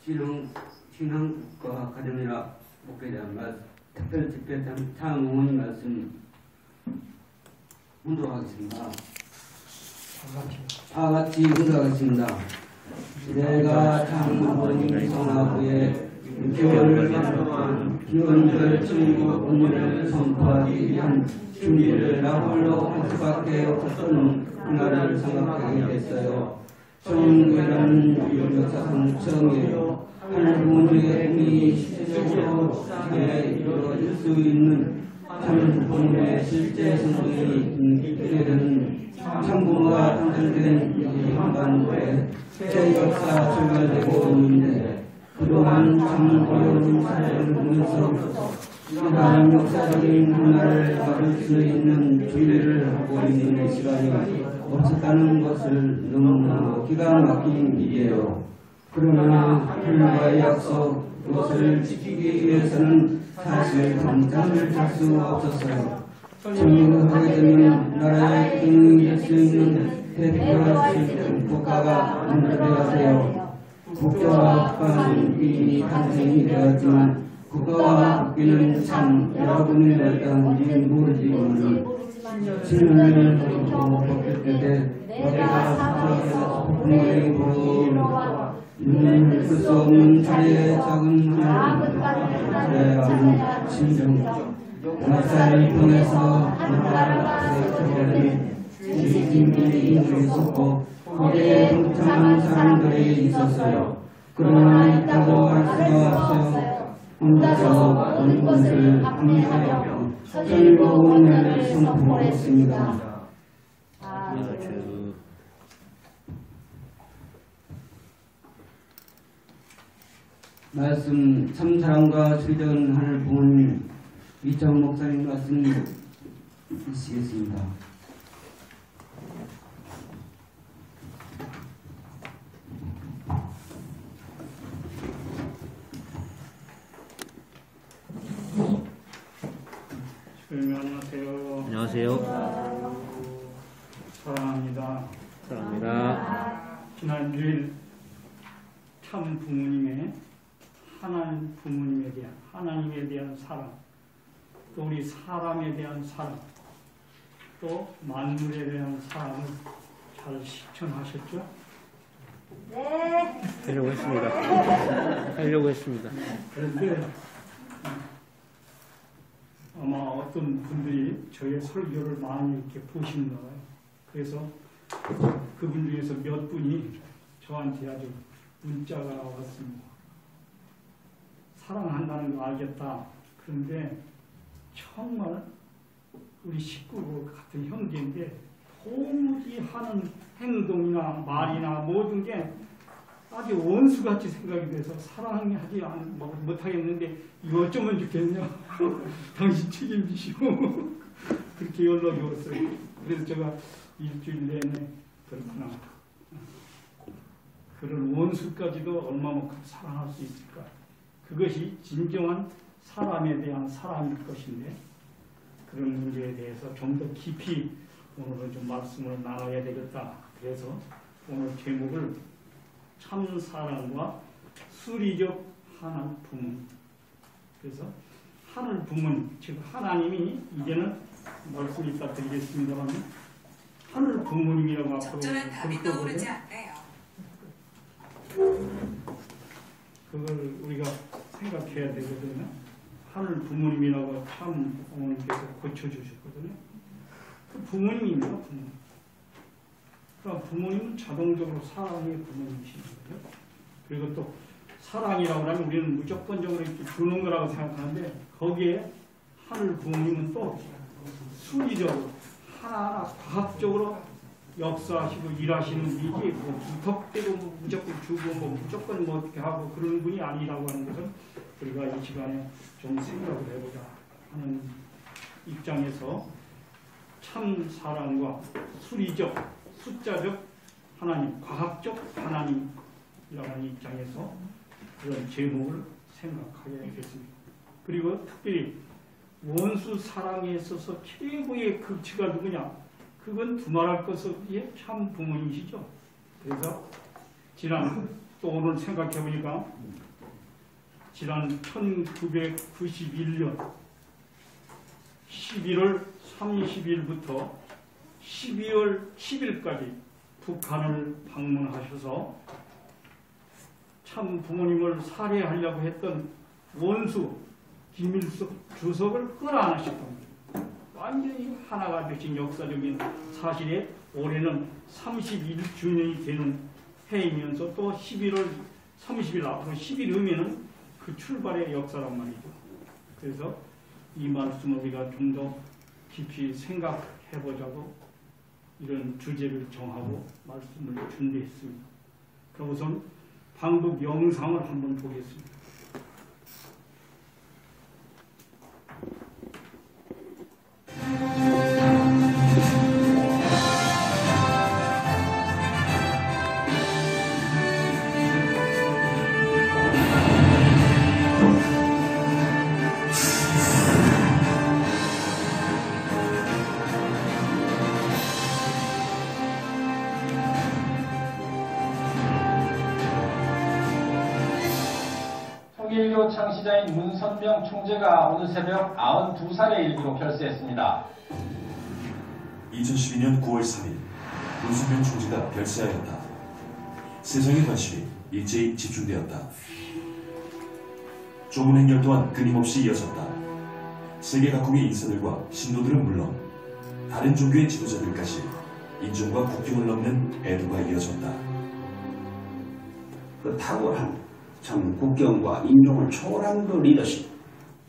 신앙과 아카데미라 목회에 대한 특별 집회 다음 어머니 말씀 훈도하겠습니다. 다 같이 훈도하겠습니다. 내가 참 어머니 성화부에 6개월을 동안 기원절 중국 언니를 선포하기 위한 준비를 나홀로 할 수밖에 없었던 그날을 생각하게 됐어요. 정교회라는 역사상 처음이에요. 하늘 부모님의 꿈이 실제적으로 이루어질 수 있는 하늘 부모님의 실제 성공이 있게 되는 참부모가 탄생된 이 한반도에 새 역사 출발되고 있는데 그동안 참 어려운 사회를 보면서 이러한 역사적인 문화를 막을 수 있는 준비를 하고 있는 시간이 없었다는 것을 너무나 기가 막힌 일이에요. 그러나 하늘과의 약속, 그것을 지키기 위해서는 사실 당장을 할 수 없었어요. 정리하게 되면 나라의 기능이 될 수 있는 대표할 수 있는 국가가 만들어야 돼요. 국가와 국가는 이미 탄생이 되었지만 국가와 국기는 참 여러분이 어떠한지 모르지만 10년을 법될 때 내가 사랑해서 부모의 보러 눈을 풀 수 없는 자리에 작은 하늘에 하는 심정 나사를 통해서 나라를 지킴이 있었고 거기에 동참한 사람들이 있었어요. 그러나 있다고 할 수가 없어요. 혼자서 온 것을 합리하여 전부 은혜를 선포했습니다. 말씀 참사랑과 수리적인 하늘 부모님 이창훈 목사님 말씀 주시겠습니다. 안녕하세요. 안녕하세요. 사랑합니다. 사랑합니다. 지난 주일 참 부모님의 하나님 하나님에 대한 사랑, 또 우리 사람에 대한 사랑, 또 만물에 대한 사랑을 잘 실천하셨죠? 네. 하려고 했습니다. 그런데 아마 어떤 분들이 저의 설교를 많이 이렇게 보시는 거예요. 그래서 그분 중에서 몇 분이 저한테 아주 문자가 왔습니다. 사랑한다는 거 알겠다. 그런데 정말 우리 식구 같은 형제인데 도무지 하는 행동이나 말이나 모든 게 아주 원수같이 생각이 돼서 사랑하지 못하겠는데 이거 어쩌면 좋겠냐. 당신 책임지시고 그렇게 연락이 왔어요. 그래서 제가 일주일 내내 그렇구나. 그런 원수까지도 얼마만큼 사랑할 수 있을까. 그것이 진정한 사람에 대한 사랑일 것인데 그런 문제에 대해서 좀 더 깊이 오늘은 좀 말씀을 나눠야 되겠다. 그래서 오늘 제목을 참사랑과 수리적 하나님 부모님. 그래서 하늘 부모님, 즉 하나님이 이제는 말씀 이따 드리겠습니다만 하늘 부모님이라고 앞으로 적절한 답이 떠오르지 않네요. 그걸 우리가 생각해야 되거든요. 하늘 부모님이라고 참 어머님께서 고쳐주셨거든요. 그 부모님입니다. 부모님. 그러니까 부모님은 자동적으로 사랑의 부모님이신 거죠. 그리고 또 사랑이라고 하면 우리는 무조건적으로 이렇게 주는 거라고 생각하는데 거기에 하늘 부모님은 또 수리적으로 하나하나 과학적으로 역사하시고 일하시는 분이지 뭐 무턱대고 뭐 무조건 주고 뭐 무조건 뭐 어떻게 하고 그런 분이 아니라고 하는 것은 우리가 이 시간에 좀 생각을 해보자 하는 입장에서 참 사랑과 수리적, 숫자적 하나님, 과학적 하나님이라는 입장에서 그런 제목을 생각하게 되겠습니다. 그리고 특별히 원수 사랑에 있어서 최고의 극치가 누구냐? 그건 두말할 것 없이 참 부모님이시죠. 그래서 지난 또 오늘 생각해 보니까 지난 1991년 11월 30일부터 12월 10일까지 북한을 방문하셔서 참 부모님을 살해하려고 했던 원수 김일성 주석을 끌어안으실 겁니다. 완전히 하나가 되신 역사적인 사실에 올해는 31주년이 되는 해이면서 또 11월 30일 앞으로 10일이면은 그 출발의 역사란 말이죠. 그래서 이 말씀을 우리가 좀 더 깊이 생각해보자고 이런 주제를 정하고 말씀을 준비했습니다. 그럼 우선 방북 영상을 한번 보겠습니다. 통일교 창시자인 문선명 총재가 오늘 새벽 92살의 일기로 별세했습니다. 2012년 9월 3일 문선명 총재가 별세하였다. 세상의 관심이 일제히 집중되었다. 조문 행렬 또한 끊임없이 이어졌다. 세계 각국의 인사들과 신도들은 물론 다른 종교의 지도자들까지 인종과 국경을 넘는 애도가 이어졌다. 그 탁월한 참 국경과 인종을 초월한 그 리더십.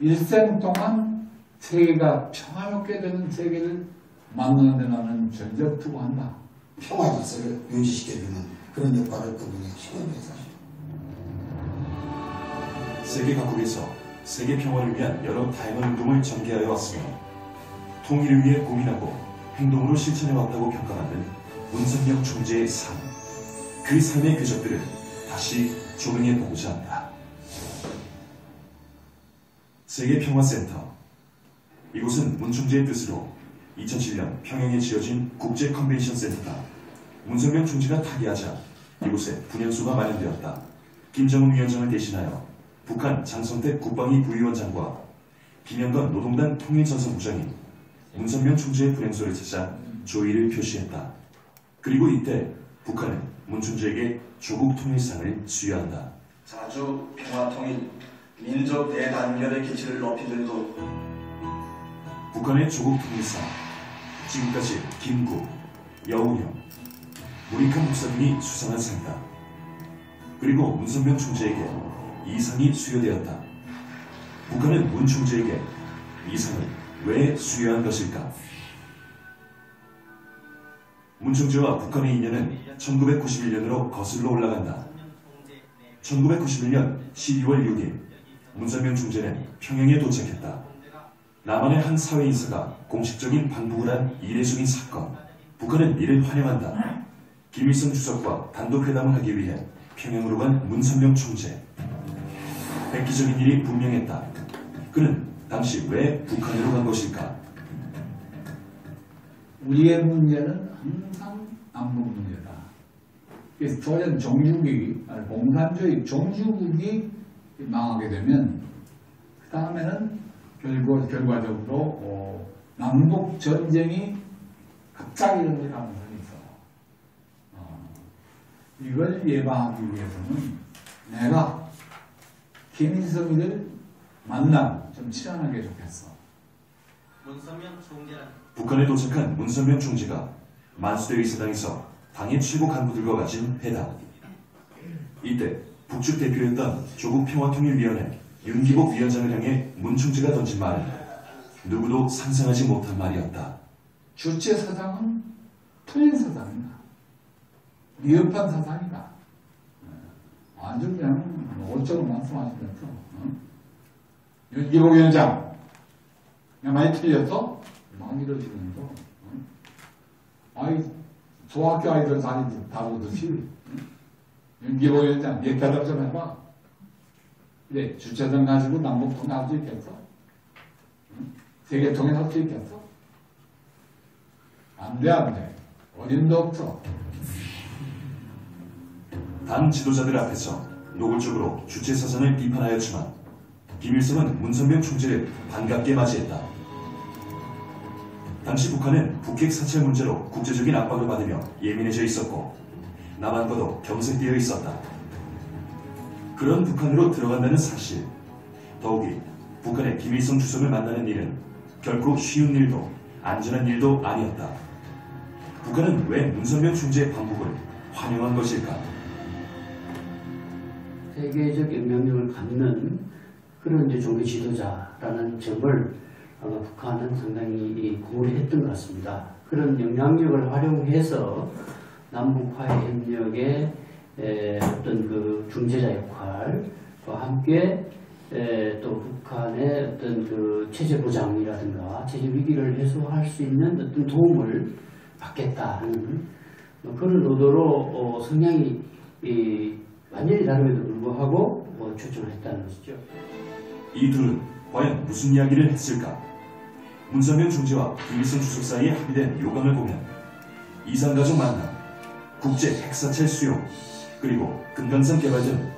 일생 동안 세계가 평화롭게 되는 세계를 만드는 데 나는 전적 투구한다. 평화 질서를 유지시켜주는 그런 역할을 그분이 시켰네요, 사실. 세계 각국에서 세계 평화를 위한 여러 다양한 운동을 전개하여 왔으며 통일을 위해 고민하고 행동으로 실천해왔다고 평가받는 문선명 총재의 삶. 그 삶의 궤적들을 다시 조명해보고자 한다. 세계평화센터. 이곳은 문 총재의 뜻으로 2007년 평양에 지어진 국제컨벤션센터다. 문선명 총재가 타계하자 이곳에 분향소가 마련되었다. 김정은 위원장을 대신하여 북한 장성택 국방위 부위원장과 김영건 노동당 통일전선부장이 문선명 총재의 분향소를 찾아 조의를 표시했다. 그리고 이때 북한은 문 총재에게 조국 통일상을 수여한다. 자주 평화통일 민족 대단결의 기치를 높이들고 북한의 조국 통일상, 지금까지 김구, 여운형, 모리칸 목사 등이 수상한 상이다. 그리고 문선명 총재에게 이 상이 수여되었다. 북한은 문 총재에게 이 상을 왜 수여한 것일까? 문 총재와 북한의 인연은 1991년으로 거슬러 올라간다. 1991년 12월 6일 문선명 총재는 평양에 도착했다. 남한의 한 사회 인사가 공식적인 방북을 한 이례적인 사건. 북한은 이를 환영한다. 김일성 주석과 단독 회담을 하기 위해 평양으로 간 문선명 총재. 획기적인 일이 분명했다. 그는 당시 왜 북한으로 간 것일까? 우리의 문제는 항상 남북 문제다. 그래서 조선 종주국이, 공산주의 종주국이 망하게 되면 그 다음에는 결과적으로 남북 전쟁이 갑자기 일어날 가능성이 있어. 이걸 예방하기 위해서는 내가 김일성이를 만남 좀 치열하게 좋겠어. 북한에 도착한 문선명 총재가 만수대 의사당에서 당의 최고 간부들과 가진 회담. 이때 북측 대표였던 조국평화통일위원회 윤기복 위원장을 향해 문 총재가 던진 말은 누구도 상상하지 못한 말이었다. 주체 사상은 틀린 사상이다. 위협한 사상이다. 아주 그냥 어쩌고 말씀하시면서 윤기복 위원장 많이 틀렸어? 막 이러시면서 아이 소학교 아이들 다 보듯이 윤기복 위원장 네 대답 좀 해봐. 네, 주체성 가지고 남북통 할 수 있겠어? 세계 통일할 수 있겠어? 안 돼, 안 돼. 어림도 없어. 당 지도자들 앞에서 노골적으로 주체 사상을 비판하였지만 김일성은 문선명 총재를 반갑게 맞이했다. 당시 북한은 북핵 사찰 문제로 국제적인 압박을 받으며 예민해져 있었고 남한과도 경색되어 있었다. 그런 북한으로 들어간다는 사실, 더욱이 북한의 김일성 주석을 만나는 일은 결코 쉬운 일도 안전한 일도 아니었다. 북한은 왜 문선명 총재의 방북을 환영한 것일까? 세계적 영향력을 갖는 그런 이제 종교 지도자라는 점을 아마 북한은 상당히 고려했던 것 같습니다. 그런 영향력을 활용해서 남북 화해 협력의 어떤 그 중재자 역할과 함께 또 북한의 어떤 그 체제 보장이라든가 체제 위기를 해소할 수 있는 어떤 도움을 받겠다 하는 그런 의도로 성향이 완전히 다름에도 불구하고 초청을 했다는 것이죠. 이 둘은 과연 무슨 이야기를 했을까? 문선명 총재와 김일성 주석 사이에 합의된 요강을 보면 이산가족 만남, 국제 핵사찰 수용, 그리고 금강산 개발 등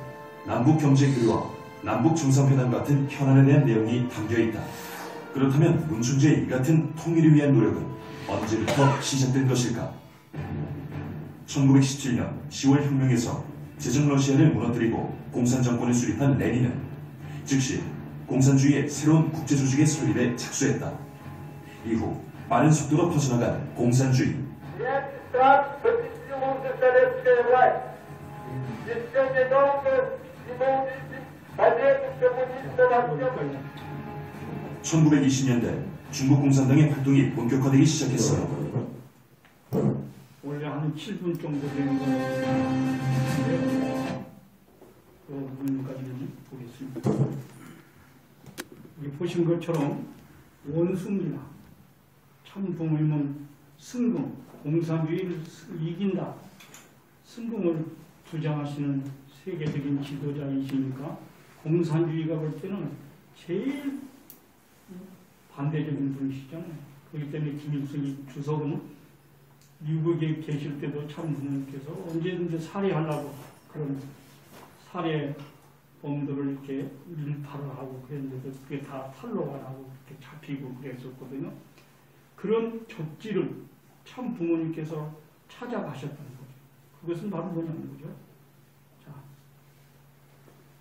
남북 경제 교류와 남북 정상회담 같은 현안에 대한 내용이 담겨있다. 그렇다면 문 총재의 이 같은 통일을 위한 노력은 언제부터 시작된 것일까? 1917년 10월 혁명에서 제정 러시아를 무너뜨리고 공산정권을 수립한 레닌은 즉시 공산주의의 새로운 국제조직의 설립에 착수했다. 이후 빠른 속도로 퍼져나간 공산주의. (1920년대) 중국 공산당의 활동이 본격화되기 시작했어요. 원래 한 7분 정도 되는 거였는데 그 부분까지는 보겠습니다. 여기 보신 것처럼 원숭이나 참부모님은 승공, 공산주의를 이긴다. 승공을 주장하시는 세계적인 지도자이시니까 공산주의가 볼 때는 제일 반대적인 분이시잖아요. 그렇기 때문에 김일성이 주석은 미국에 계실 때도 참 부모님께서 언제든지 살해하려고 그런 살해범들을 이렇게 밀파를 하고 그랬는데도 그게 다 탈로가 나고 이렇게 잡히고 그랬었거든요. 그런 적지를 참 부모님께서 찾아가셨다는 거죠. 그것은 바로 뭐냐는 거죠. 자,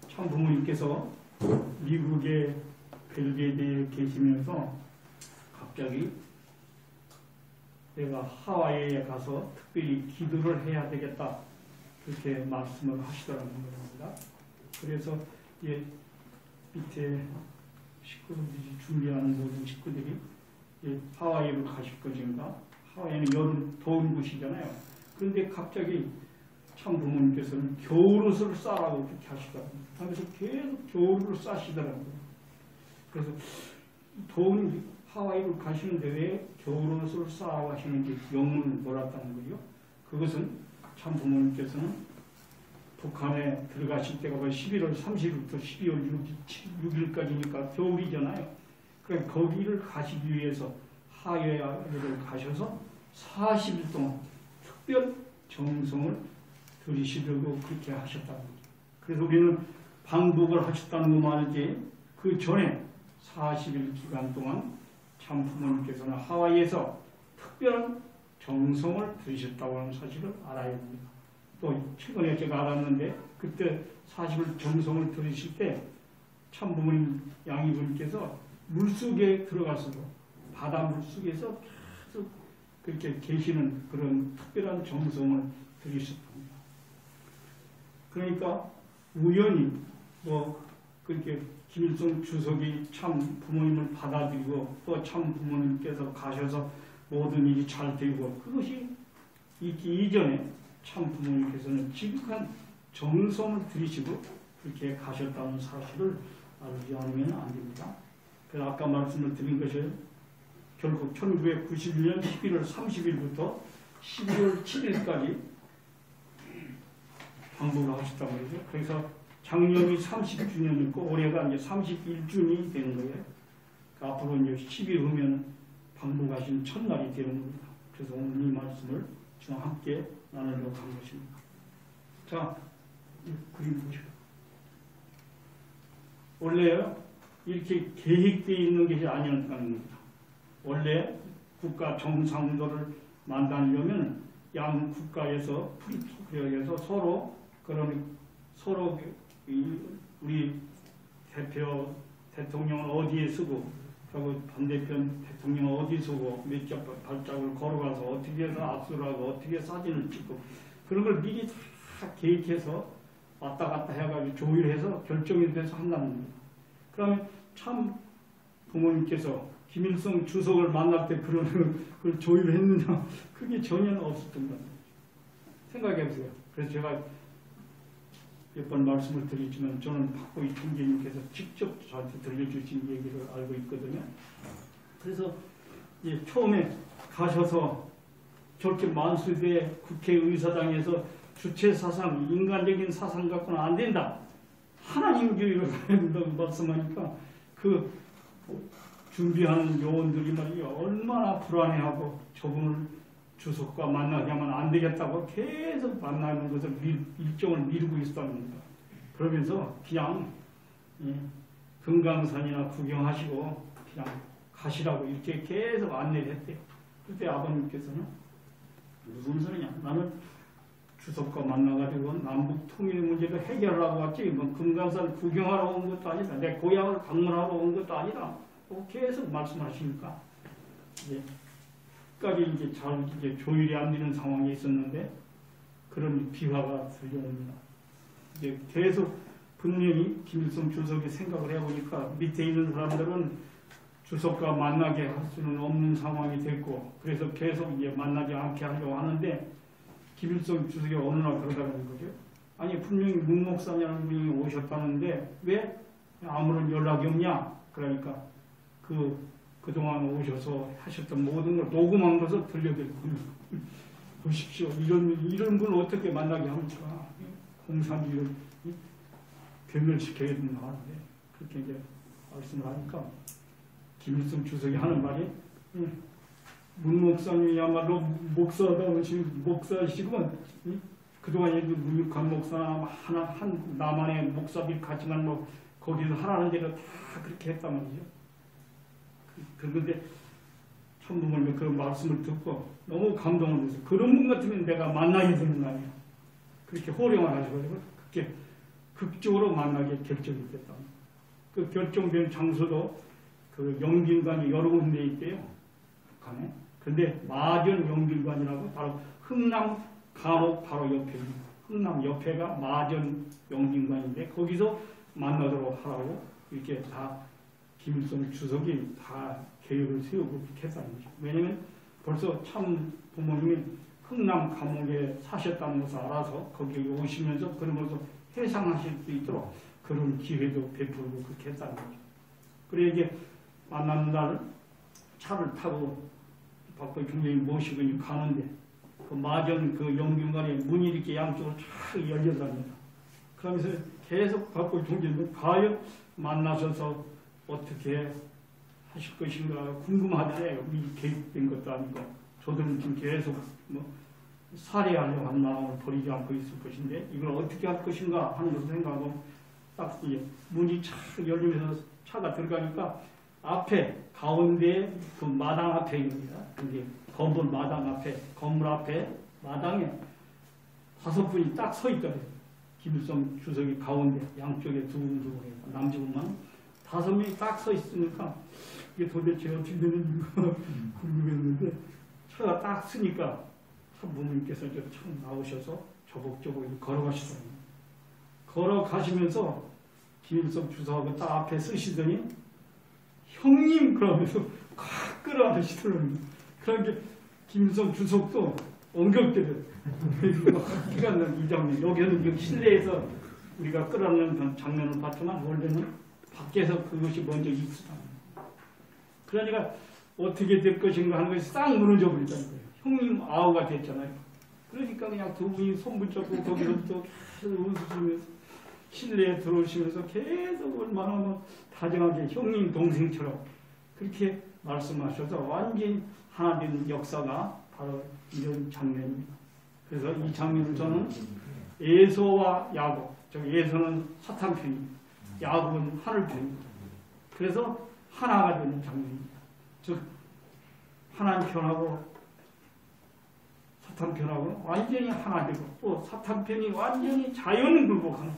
참 부모님께서 미국의 벨베데에 계시면서 갑자기 내가 하와이에 가서 특별히 기도를 해야 되겠다 그렇게 말씀을 하시더라는 겁니다. 그래서 밑에 식구들이 준비하는 모든 식구들이 하와이로 가실 것인가? 하와이는 여름 더운 곳이잖아요. 그런데 갑자기 참 부모님께서는 겨울옷을 싸라고 그렇게 하시더라고요. 그래서 계속 겨울옷을 싸시더라고요. 그래서 더운 하와이로 가시는데 왜 겨울옷을 싸라고 하시는지 영문을 몰았다는 거예요. 그것은 참 부모님께서는 북한에 들어가실 때가 11월 30일부터 12월 6일까지니까 겨울이잖아요. 그러니까 거기를 가시기 위해서 하와이를 가셔서 40일 동안 특별 정성을 들이시려고 그렇게 하셨다는 거죠. 그래서 우리는 방북을 하셨다는 거 말이지 그 전에 40일 기간 동안 참 부모님께서는 하와이에서 특별한 정성을 들이셨다고 하는 사실을 알아야 됩니다. 또 최근에 제가 알았는데 그때 40일 정성을 들이실 때 참 부모님 양이분께서 물속에 들어가서도 바다 물속에서 계속 그렇게 계시는 그런 특별한 정성을 들이셨답니다. 그러니까 우연히 그렇게 김일성 주석이 참 부모님을 받아들이고 또 참 부모님께서 가셔서 모든 일이 잘 되고 그것이 있기 이전에 참 부모님께서는 지극한 정성을 들이시고 그렇게 가셨다는 사실을 알지 않으면 안 됩니다. 그래서 아까 말씀을 드린 것이 결국 1991년 11월 30일부터 12월 7일까지 방북을 하셨단 말이죠. 그래서 작년이 30주년이고 올해가 이제 31주년이 되는 거예요. 그러니까 앞으로 이제 10일 후면 방북하신 첫날이 되는 겁니다. 그래서 오늘 이 말씀을 저와 함께 나누려고 한 것입니다. 자, 그림 보시고. 원래 이렇게 계획되어 있는 것이 아니었다는 겁니다. 원래 국가 정상도를 만들려면 양 국가에서 프리토리아에서 서로 우리 대통령은 어디에 쓰고 그리고 반대편 대통령은 어디 쓰고 몇 脚 발짝을 걸어가서 어떻게 해서 압수를 하고 어떻게 사진을 찍고 그런 걸 미리 다 계획해서 왔다 갔다 해가지고 조율해서 결정이 돼서 한다는 겁니다. 그러면 참 부모님께서 김일성 주석을 만날 때 그걸 조율했느냐 그게 전혀 없었던 겁니다. 생각해보세요. 그래서 제가 몇 번 말씀을 드렸지만 저는 박보희 총재님께서 직접 저한테 들려주신 얘기를 알고 있거든요. 그래서 처음에 가셔서 저렇게 만수대 국회의사당에서 주체사상, 인간적인 사상 갖고는 안 된다. 하나님 교육을 해야 된다고 말씀하니까 그 준비하는 요원들이 말이야 얼마나 불안해하고 저분을 주석과 만나게 하면 안 되겠다고 계속 만나는 것을 일정을 미루고 있었다는 겁니다. 그러면서 그냥 금강산이나 구경하시고 그냥 가시라고 이렇게 계속 안내를 했대요. 그때 아버님께서는 무슨 소리냐 나는 주석과 만나가지고 남북 통일 문제를 해결하고 왔지 뭐 금강산 구경하러 온 것도 아니다. 내 고향을 방문하러 온 것도 아니다. 계속 말씀하시니까 끝까지 이제 조율이 안 되는 상황이 있었는데 그런 비화가 들려옵니다. 이제 계속 분명히 김일성 주석이 생각을 해보니까 밑에 있는 사람들은 주석과 만나게 할 수는 없는 상황이 됐고 그래서 계속 이제 만나지 않게 하려고 하는데 김일성 주석이 어느 날 그러다는 거죠. 아니 분명히 문 목사냐는 분이 오셨다는데 왜 아무런 연락이 없냐? 그러니까 그동안 오셔서 하셨던 모든 걸 녹음한 것을 들려드리고 보십시오. 이런 분을 어떻게 만나게 합니까? 공산주의를 괴멸시켜야 된다 하는데 그렇게 이제 말씀을 하니까 김일성 주석이 하는 말이 문 목사님이야말로 목사이시구만 그동안 문육한 목사나 한 나만의 목사들 같지만 뭐 거기서 하라는 대로 다 그렇게 했단 말이죠. 그런데 참부모님이 그런 말씀을 듣고 너무 감동을 해서 그런 분 같으면 내가 만나야 되는 거 아니야. 그렇게 호령을 하셔가지고 그렇게 극적으로 만나게 결정이 됐다. 그 결정된 장소도 그 영빈관이 여러 군데 있대요. 북한에. 근데 마전 영빈관이라고 바로 흥남 감옥 바로 옆에입니다. 흥남 옆에가 마전 영빈관인데 거기서 만나도록 하라고 이렇게 다 김일성 주석이 다 계획을 세우고 그렇게 했다는 거죠. 왜냐하면 벌써 참 부모님이 흥남 감옥에 사셨다는 것을 알아서 거기에 오시면서 그런 것을 해상하실 수 있도록 그런 기회도 베풀고 그렇게 했다는 거죠. 그래 이게 만나는 날 차를 타고 박보희 총재님 모시고 가는데 그 마전 그 영빈관에 문이 이렇게 양쪽으로 쫙 열려답니다. 그러면서 계속 박보희 총재님 과연 만나셔서 어떻게 하실 것인가 궁금하대. 우리 계획된 것도 아니고 저들은 지금 계속 살해하려고 한 마음을 버리지 않고 있을 것인데 이걸 어떻게 할 것인가 하는 것을 생각하고 딱 문이 착 열리면서 차가 들어가니까 앞에 가운데 그 마당 앞에 있습니다. 근데 건물 마당 앞에 건물 앞에 마당에 5분이 딱 서 있더래요. 김일성 주석이 가운데 양쪽에 두분두분 남주분만 5명이 딱 서 있으니까 이게 도대체 어떻게 되는지 궁금했는데 차가 딱 서니까 부모님께서 처음 나오셔서 저벅저벅 걸어가시더라고요. 걸어가시면서 김일성 주석하고 딱 앞에 서시더니 형님 그러면서 콱 끌어안으시더라고요. 그러니까 김일성 주석도 엉겹대요. 피가 나는 이 장면. 여기는 실내에서 우리가 끌어안는 장면을 봤지만 원래는 밖에서 그것이 먼저 있었답니다. 그러니까 어떻게 될 것인가 하는 것이 싹 무너져 버린다는 거예요. 형님 아우가 됐잖아요. 그러니까 그냥 두 분이 손붙잡고 거기서부터 계속 웃으시면서 실내에 들어오시면서 계속 얼마나 다정하게 형님 동생처럼 그렇게 말씀하셔서 완전히 하나 된 역사가 바로 이런 장면입니다. 그래서 이 장면을 저는 에서와 야곱, 에서는 사탄 편입니다. 야곱은 하늘 편입니다. 그래서 하나가 되는 장면입니다. 즉 하나님 편하고 사탄 편하고 완전히 하나 되고, 또 사탄 편이 완전히 자연을 굴복하는,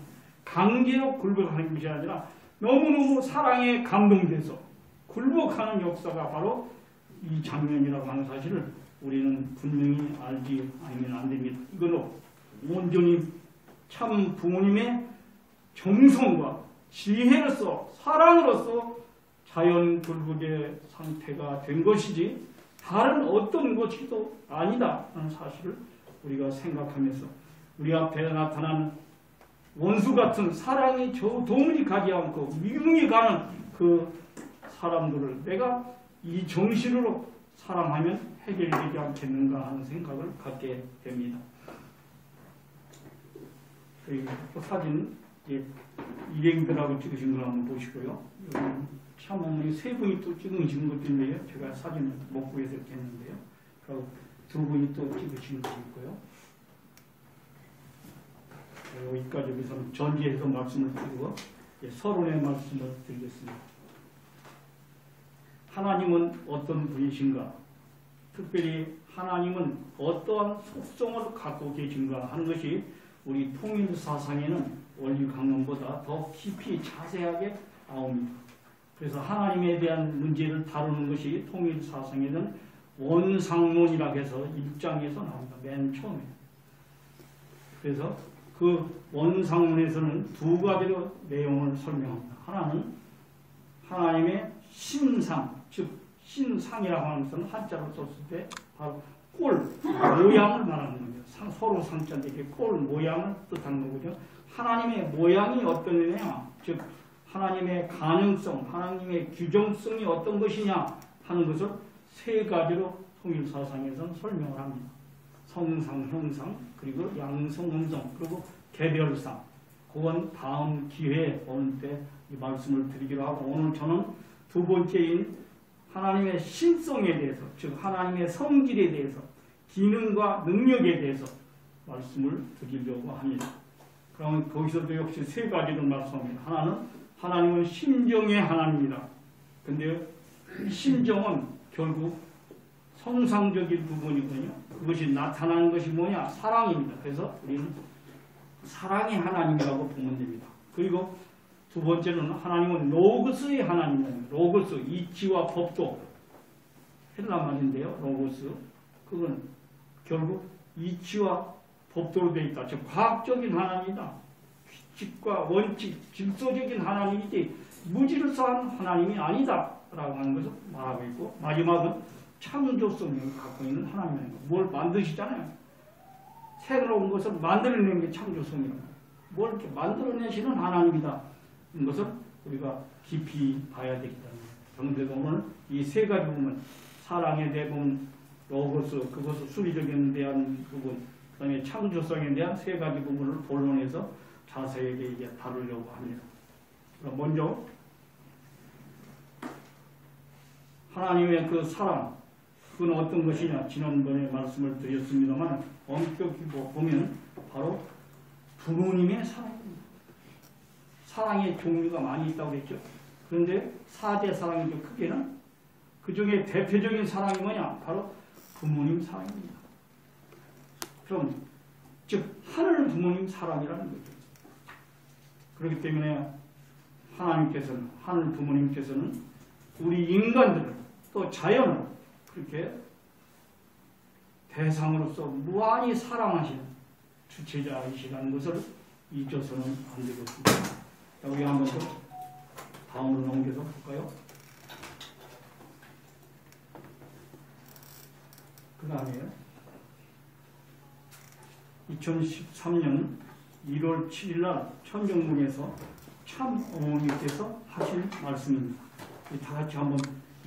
강제로 굴복하는 것이 아니라 너무너무 사랑에 감동돼서 굴복하는 역사가 바로 이 장면이라고 하는 사실을 우리는 분명히 알지 아니면 안 됩니다. 이거는 온전히 참 부모님의 정성과 지혜로서 사랑으로서 자연 굴복의 상태가 된 것이지 다른 어떤 것이도 아니다 하는 사실을 우리가 생각하면서 우리 앞에 나타난 원수 같은 사랑이 도무지 가지 않고 미움이 가는 그 사람들을 내가 이 정신으로 사랑하면 해결되지 않겠는가 하는 생각을 갖게 됩니다. 그리고 또 사진 일행들하고 찍으신 걸 한번 보시고요. 참 어머니 세 분이 또 찍으신 것도 있네요. 제가 사진을 못 구해서 했는데요. 그리고 두 분이 또 찍으신 것이 있고요. 여기까지 여기서는 전제해서 말씀을 드리고 서론의 말씀을 드리겠습니다. 하나님은 어떤 분이신가? 특별히 하나님은 어떠한 속성을 갖고 계신가 하는 것이 우리 통일 사상에는 원리 강론보다 더 깊이 자세하게 나옵니다. 그래서 하나님에 대한 문제를 다루는 것이 통일 사상에는 원상론이라고 해서 1장에서 나옵니다. 맨 처음에. 그래서 그 원상론에서는 두 가지로 내용을 설명합니다. 하나는 하나님의 신상, 즉 신상이라고 하는 것은 한자로 썼을 때 바로 꼴, 모양을 말하는 겁니다. 서로 상자인데 꼴, 모양을 뜻하는 거죠. 하나님의 모양이 어떤 거냐, 즉 하나님의 가능성, 하나님의 규정성이 어떤 것이냐 하는 것을 세 가지로 통일사상에서는 설명을 합니다. 성상, 형상, 그리고 양성, 음성, 그리고 개별상. 그건 다음 기회에 오늘 때 이 말씀을 드리기로 하고, 오늘 저는 두 번째인 하나님의 신성에 대해서, 즉 하나님의 성질에 대해서, 기능과 능력에 대해서 말씀을 드리려고 합니다. 그러면 거기서도 역시 세 가지를 말씀합니다. 하나는 하나님은 심정의 하나님이다. 근데 심정은 결국 성상적인 부분이거든요. 그것이 나타나는 것이 뭐냐? 사랑입니다. 그래서 우리는 사랑의 하나님이라고 보면 됩니다. 그리고 두 번째는 하나님은 로고스의 하나님입니다. 로고스, 이치와 법도. 헬라 말인데요. 로고스. 그건 결국 이치와 법도로 되어 있다. 즉 과학적인 하나님이다. 규칙과 원칙, 질서적인 하나님이지 무질서한 하나님이 아니다 라고 하는 것을 말하고 있고, 마지막은 창조성을 갖고 있는 하나님입니다. 뭘 만드시잖아요. 새로운 것을 만들어내는 게 창조성이라고. 뭘 이렇게 만들어내시는 하나님이다. 이 것을 우리가 깊이 봐야 되겠다. 그런데 오늘 이 세 가지 부분, 사랑에 대한 로고스, 그것을 수리적인 대한 부분, 그 다음에 창조성에 대한 세 가지 부분을 본론에서 자세하게 이제 다루려고 합니다. 먼저 하나님의 그 사랑, 그건 어떤 것이냐? 지난번에 말씀을 드렸습니다만 엄격히 보면 바로 부모님의 사랑입니다. 사랑의 종류가 많이 있다고 그랬죠. 그런데 4대 사랑이죠. 크게는 그 중에 대표적인 사랑이 뭐냐? 바로 부모님 사랑입니다. 그럼 즉 하늘 부모님 사랑이라는 거죠. 그렇기 때문에 하나님께서는, 하늘 부모님께서는 우리 인간들을 또 자연을 그렇게 대상으로서 무한히 사랑하시는 주체자이시라는 것을 잊어서는 안 되겠습니다. 우리 한번 더 다음으로 넘겨서 볼까요? 그 다음에 2013년 1월 7일 날 천정문에서 참 어머니께서 하신 말씀입니다. 다 같이 한번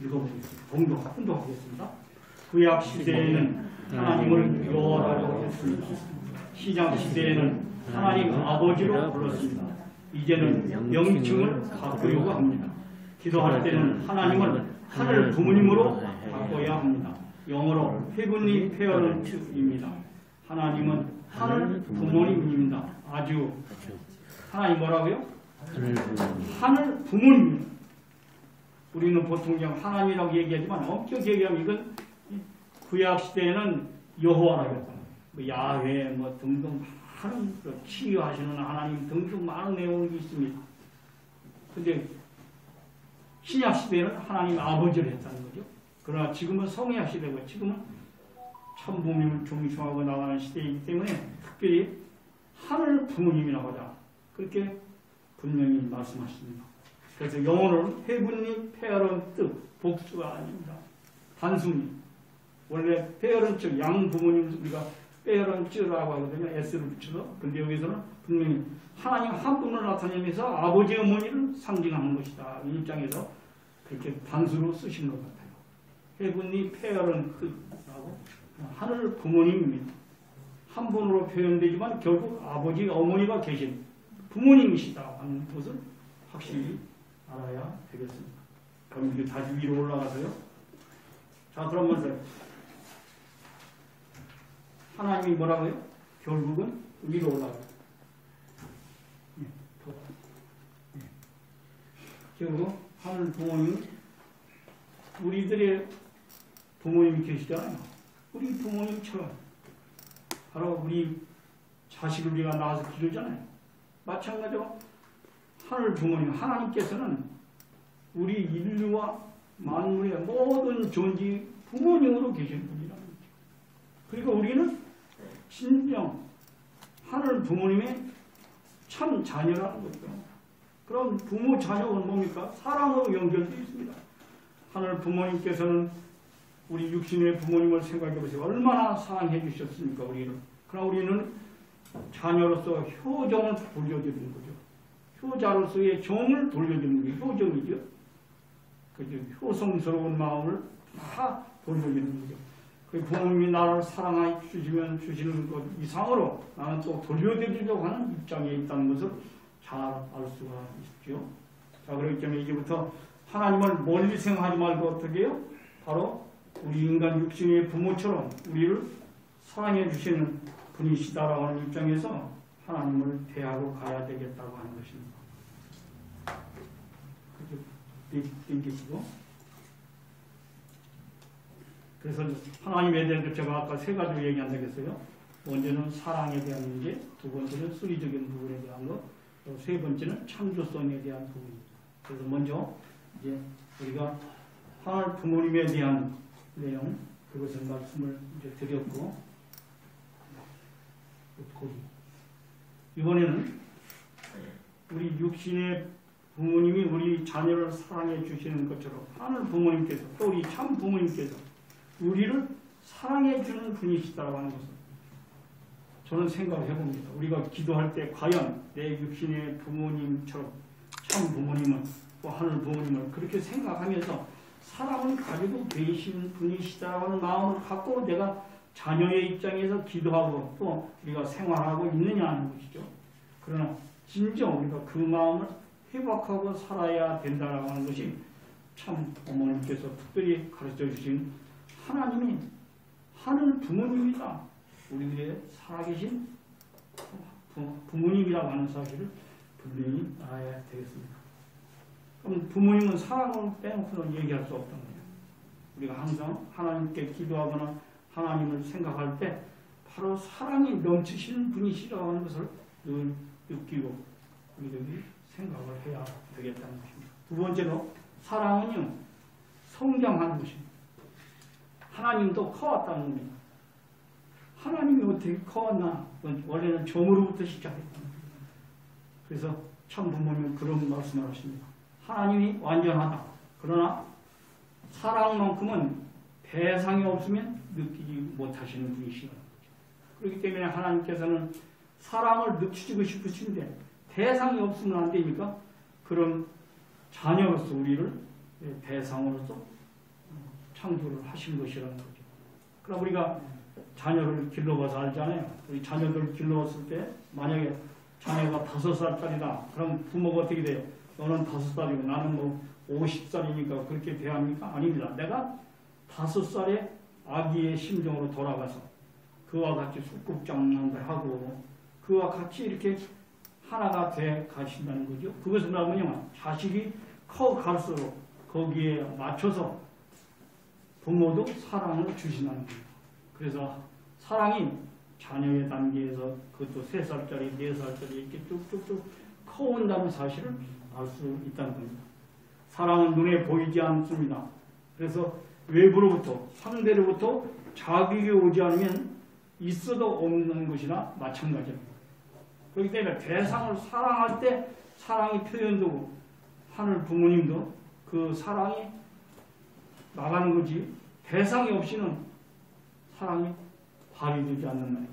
읽어보겠습니다. 혼동하겠습니다. 구약 시대에는 하나님을 여호와라고 했습니다. 신약 시대에는 하나님 아버지로 불렀습니다. 이제는 명칭을 바꾸려고 합니다. 기도할 때는 하나님을 하늘 부모님으로 바꿔야 합니다. 영어로 Heavenly Parent입니다. 하나님은 하늘 부모님입니다. 아주 하나님 뭐라고요? 하늘 부모님입니다. 우리는 보통 그냥 하나님이라고 얘기하지만 엄격히 얘기하면 이건 구약 시대에는 여호와라고 했단 말이에요. 뭐 야훼 뭐 등등 많은 치유하시는 하나님 등등 많은 내용이 있습니다. 근데 신약 시대에는 하나님 아버지를 했다는 거죠. 그러나 지금은 성약 시대고 지금은 참 부모님을 존중하고 나가는 시대이기 때문에 특별히 하늘 부모님이라고 하자 그렇게 분명히 말씀하십니다. 그래서 영어로는 헤븐리 페어런트 복수가 아닙니다. 단순히 원래 페어런트 양 부모님 우리가 페어런트라고 하거든요. S를 붙여서. 근데 여기서는 분명히 하나님 한 분을 나타내면서 아버지 어머니를 상징하는 것이다. 이 입장에서 그렇게 단수로 쓰신 것 같아요. 헤븐리 페어런트라고 하늘 부모님입니다. 한 분으로 표현되지만 결국 아버지 어머니가 계신 부모님이시다 하는 것을 확실히 알아야 되겠습니다. 그럼 이제 다시 위로 올라가서요. 자, 그러면서 하나님이 뭐라고요? 결국은 위로 올라가요. 결국 하늘 부모님, 우리들의 부모님이 계시잖아요. 우리 부모님처럼 바로 우리 자식을 우리가 낳아서 기르잖아요. 마찬가지로 하늘 부모님, 하나님께서는 우리 인류와 만물의 모든 존재 부모님으로 계신 분이라는 거죠. 그리고 우리는 진정 하늘 부모님의 참 자녀라는 거죠. 그럼 부모 자녀는 뭡니까? 사랑으로 연결되어 있습니다. 하늘 부모님께서는 우리 육신의 부모님을 생각해 보세요. 얼마나 사랑해 주셨습니까, 우리를. 그러나 우리는 자녀로서 효정을 돌려드리는 거죠. 효자로서의 정을 돌려드리는 게 효정이죠. 그죠? 효성스러운 마음을 다 돌려드리는 거죠. 그 부모님이 나를 사랑해 주시면 주시는 것 이상으로 나는 또 돌려드리려고 하는 입장에 있다는 것을 잘 알 수가 있죠. 자, 그렇기 때문에 이제부터 하나님을 멀리 생각하지 말고 어떻게 해요? 바로 우리 인간 육신의 부모처럼 우리를 사랑해 주시는 분이시다라고 하는 입장에서 하나님을 대하고 가야 되겠다고 하는 것입니다. 땡기시고. 그래서 하나님에 대한 제가 아까 세 가지로 얘기한다고 했어요. 먼저는 사랑에 대한 문제, 두 번째는 수리적인 부분에 대한 것, 또 세 번째는 창조성에 대한 부분입니다. 그래서 먼저 이제 우리가 하늘 부모님에 대한 내용, 그것을 말씀을 이제 드렸고, 이번에는 우리 육신의 부모님이 우리 자녀를 사랑해 주시는 것처럼 하늘 부모님께서 또 우리 참 부모님께서 우리를 사랑해 주는 분이시다라고 하는 것을 저는 생각을 해봅니다. 우리가 기도할 때 과연 내 육신의 부모님처럼 참 부모님은 또 하늘 부모님을 그렇게 생각하면서 사랑을 가지고 계신 분이시다라고 하는 마음을 갖고 내가 자녀의 입장에서 기도하고 또 우리가 생활하고 있느냐 하는 것이죠. 그러나 진정 우리가 그 마음을 회복하고 살아야 된다라고 하는 것이 참 어머님께서 특별히 가르쳐 주신 하나님이 하늘 부모님이다. 우리들의 살아계신 부모님이라고 하는 사실을 분명히 알아야 되겠습니다. 그럼 부모님은 사랑을 빼놓고는 얘기할 수 없다는 거예요. 우리가 항상 하나님께 기도하거나 하나님을 생각할 때 바로 사랑이 넘치시는 분이시라고 하는 것을 늘 느끼고 우리들이 생각을 해야 되겠다는 것입니다. 두 번째로 사랑은요 성장하는 것입니다. 하나님도 커왔다는 겁니다. 하나님이 어떻게 커왔나? 원래는 점으로부터 시작했다는 겁니다. 그래서 참 부모님은 그런 말씀을 하십니다. 하나님이 완전하다. 그러나 사랑만큼은 대상이 없으면 느끼지 못하시는 분이시다. 그렇기 때문에 하나님께서는 사랑을 느끼고 싶으신데 대상이 없으면 안 되니까 그런 자녀로서 우리를 대상으로서 창조를 하신 것이라는 거죠. 그럼 우리가 자녀를 길러봐서 알잖아요. 우리 자녀들 길러봤을 때 만약에 자녀가 5살짜리다. 그럼 부모가 어떻게 돼요? 너는 5살이고 나는 뭐 50살이니까 그렇게 대합니까? 아닙니다. 내가 5살의 아기의 심정으로 돌아가서 그와 같이 소꿉장난을 하고 그와 같이 이렇게 하나가 돼 가신다는 거죠. 그것은 뭐냐면 자식이 커갈수록 거기에 맞춰서 부모도 사랑을 주신다는 거예요. 그래서 사랑이 자녀의 단계에서 그것도 3살짜리, 4살짜리 이렇게 쭉쭉쭉 커온다는 사실을 알 수 있다는 겁니다. 사랑은 눈에 보이지 않습니다. 그래서 외부로부터, 상대로부터 자극이 오지 않으면 있어도 없는 것이나 마찬가지입니다. 그렇기 때문에 대상을 사랑할 때 사랑이 표현되고 하늘 부모님도 그 사랑이 나가는 거지 대상이 없이는 사랑이 발휘되지 않는 말이에요.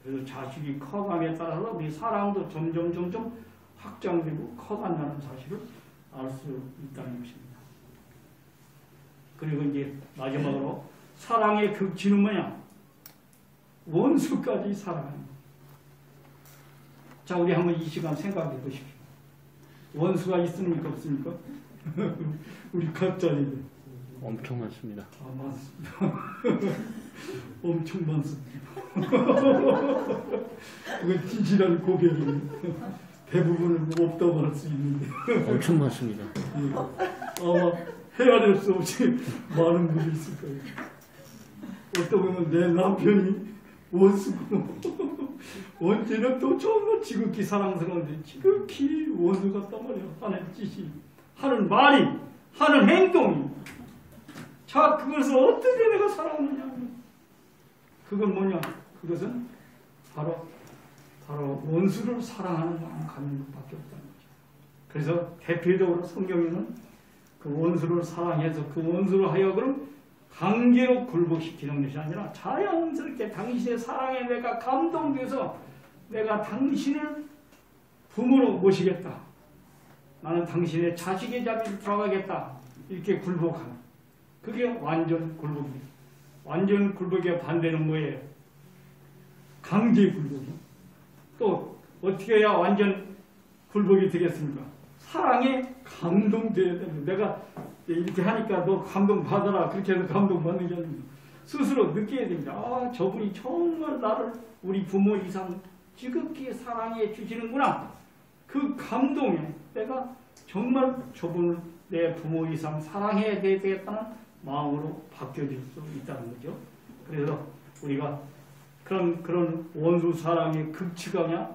그래서 자식이 커감에 따라서 우리 사랑도 점점 확장되고 커간다는 사실을 알 수 있다는 것입니다. 그리고 이제 마지막으로 사랑의 극치는 뭐냐? 원수까지 사랑하는 것. 자, 우리 한번 이 시간 생각해 보십시오. 원수가 있습니까? 없습니까? 우리 각자인데. 엄청 많습니다. 아, 많습니다. 엄청 많습니다. 이건 진실한 고백입니다. 대부분은 없다고 할 수 있는데. 엄청 많습니다. 아마 헤아릴 수 없이 많은 분이 있을 거예요. 어떻게 보면 내 남편이 원수고 언제나 또 정말 지극히 사랑스러운데 지극히 원수 같단 말이야. 하는 짓이, 하는 말이, 하는 행동이. 자, 그것을 어떻게 내가 사랑하느냐. 그건 뭐냐? 그것은 바로 원수를 사랑하는 마음 갖는 것밖에 없다는 거죠. 그래서 대표적으로 성경에는 그 원수를 사랑해서 그 원수를 하여금 강제로 굴복시키는 것이 아니라 자연스럽게 당신의 사랑에 내가 감동돼서 내가 당신을 부모로 모시겠다. 나는 당신의 자식의 자리를 들어가겠다. 이렇게 굴복하는. 그게 완전 굴복입니다. 완전 굴복의 반대는 뭐예요? 강제 굴복이요. 또 어떻게 해야 완전 굴복이 되겠습니까? 사랑에 감동돼야 됩니다. 내가 이렇게 하니까 너 감동받아라. 그렇게 해서 감동받는 게 아닙니다. 스스로 느껴야 됩니다. 아, 저분이 정말 나를 우리 부모 이상 지극히 사랑해 주시는구나. 그 감동에 내가 정말 저분을 내 부모 이상 사랑해야 되겠다는 마음으로 바뀌어질 수 있다는 거죠. 그래서 우리가 그런 원수 사랑의 극치가 그냥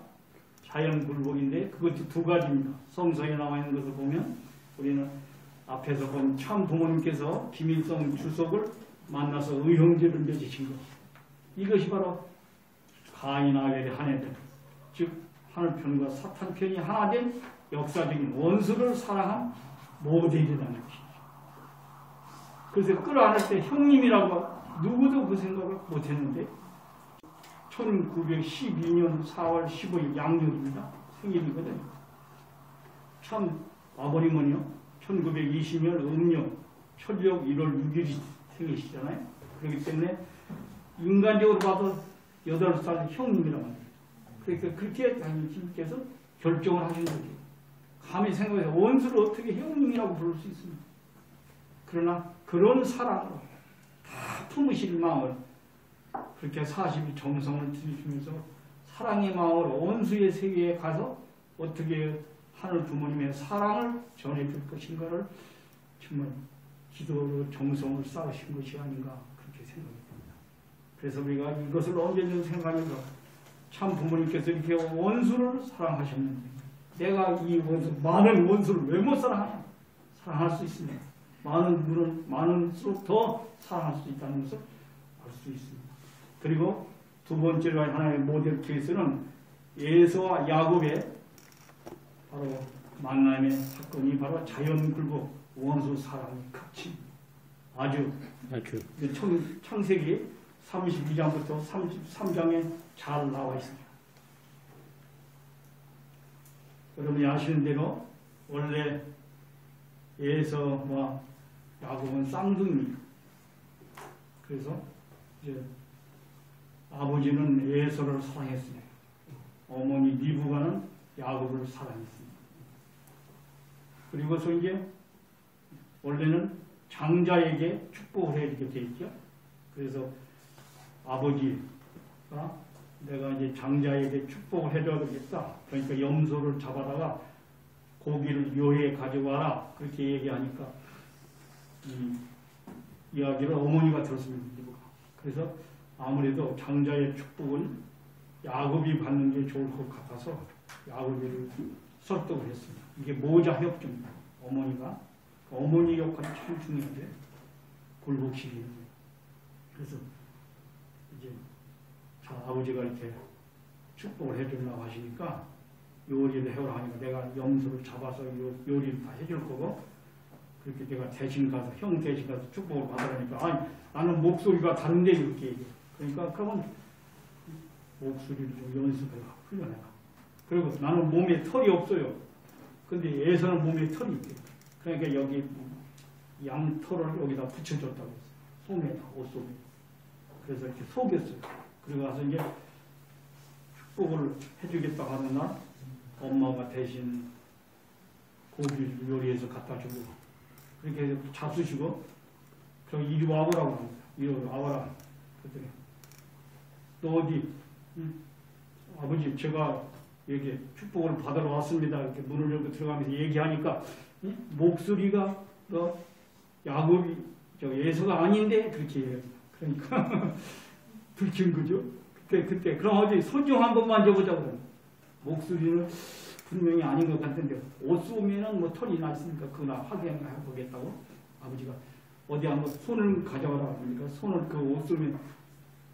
자연 굴복인데 그것도 두 가지입니다. 성서에 나와 있는 것을 보면 우리는 앞에서 본 참 부모님께서 김일성 주석을 만나서 의형제를 맺으신 것. 이것이 바로 가인 아벨의 하나됨, 즉 하늘편과 사탄편이 하나 된 역사적인 원수를 사랑한 모델이라는 것이죠. 그래서 끌어안을 때 형님이라고 누구도 그 생각을 못했는데 1912년 4월 15일 양력입니다. 생일이거든요. 참 아버님은요 1920년 음력 철력 1월 6일이 생일이시잖아요. 그렇기 때문에 인간적으로 봐도 8살 형님이라고 합니다. 그러니까 그렇게 당신께서 결정을 하신 거죠. 감히 생각해서 원수를 어떻게 형님이라고 부를 수 있습니까? 그러나 그런 사랑으로 다 품으실 마음을 그렇게 40일 정성을 들이시면서 사랑의 마음으로 원수의 세계에 가서 어떻게 하늘 부모님의 사랑을 전해줄 것인가를 정말 기도로 정성을 쌓으신 것이 아닌가 그렇게 생각이 듭니다. 그래서 우리가 이것을 언제든 생각해서 참 부모님께서 이렇게 원수를 사랑하셨는데 내가 이 원수, 많은 원수를 왜 못 사랑하냐? 사랑할 수 있습니다. 많은 분은 많을수록 더 사랑할 수 있다는 것을 알 수 있습니다. 그리고 두 번째로 하나의 모델 케이스는 에서와 야곱의 바로 만남의 사건이 바로 자연 굴복 원수 사랑의 극치. 아주 창세기 32장부터 33장에 잘 나와 있습니다. 여러분이 아시는 대로 원래 에서와 야곱은 쌍둥이입니다. 그래서 이제 아버지는 에서를 사랑했습니다. 어머니 리브가는 야곱을 사랑했습니다. 그리고서 이제 원래는 장자에게 축복을 해야 되게 돼 있죠. 그래서 아버지 내가 이제 장자에게 축복을 해줘야 되겠다. 그러니까 염소를 잡아다가 고기를 묘에 가져와라. 그렇게 얘기하니까 이 이야기를 어머니가 들었습니다. 그래서 아무래도 장자의 축복은 야곱이 받는 게 좋을 것 같아서 야곱이를 설득을 했습니다. 이게 모자 협정입니다. 어머니 역할이 참 중요한데 굴복시키는 거예요. 그래서 이제 아버지가 이렇게 축복을 해주려고 하시니까 요리를 해오라 하니까 내가 염소를 잡아서 요리를 다 해줄 거고 그렇게 내가 대신 가서 형 대신 가서 축복을 받으라니까 아니 나는 목소리가 다른데 이렇게 얘기해. 그러니까 그러면 목소리를 좀 연습해라 훈련해라. 그리고 나는 몸에 털이 없어요. 근데 애서는 몸에 털이 있대요. 그러니까 여기 양털을 여기다 붙여줬다고 했어요. 손에다 옷속에. 그래서 이렇게 속였어요. 그리고 가서 이제 축복을 해주겠다고 하는 날 엄마가 대신 고기를 요리해서 갖다 주고 그렇게 해서 잡수시고 저 이리 와보라고 합니다. 이리 와보라. 그랬더니 너 어디? 아버지 제가 여기 축복을 받으러 왔습니다. 이렇게 문을 열고 들어가면서 얘기하니까 목소리가 너 야곱이 저 예수가 아닌데 그렇게 얘기해요. 그러니까 들킨 거죠. 그때 그럼 어디 손 좀 한번 만져보자고. 목소리는 분명히 아닌 것 같은데 옷 쏘면은 뭐 털이 나 있으니까 그거나 확인해 보겠다고 아버지가 어디 한번 손을 가져와라 그러니까 손을 그 옷 쏘면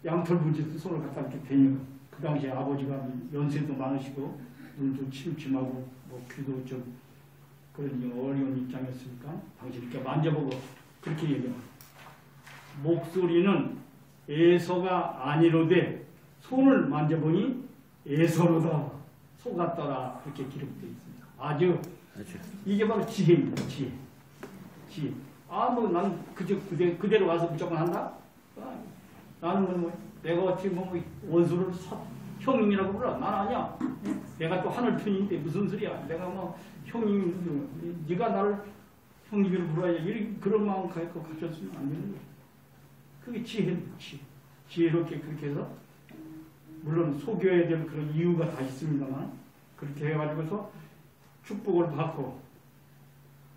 양털 붙여서 손을 갖다 이렇게 대니까 그 당시에 아버지가 연세도 많으시고 눈도 침침하고 뭐 귀도 좀 그런 어려운 입장이었으니까 당시 이렇게 만져보고 그렇게 얘기합니다. 목소리는 에서가 아니로되 손을 만져보니 에서로다 속았더라 그렇게 기록되어 있습니다. 아주 이게 바로 지혜입니다. 지혜. 뭐 난 그대로 와서 무조건 한다? 나는 뭐 내가 어떻게 뭐 원수를 형님이라고 불러? 난 아니야. 내가 또 하늘 편인데 무슨 소리야? 내가 뭐 형님, 네가 나를 형님으로 불러야지. 그런 마음 갖고 가졌으면 안 되는 거야. 그게 지혜입니다. 지혜롭게 그렇게 해서 물론 속여야 될 그런 이유가 다 있습니다만 그렇게 해가지고서 축복을 받고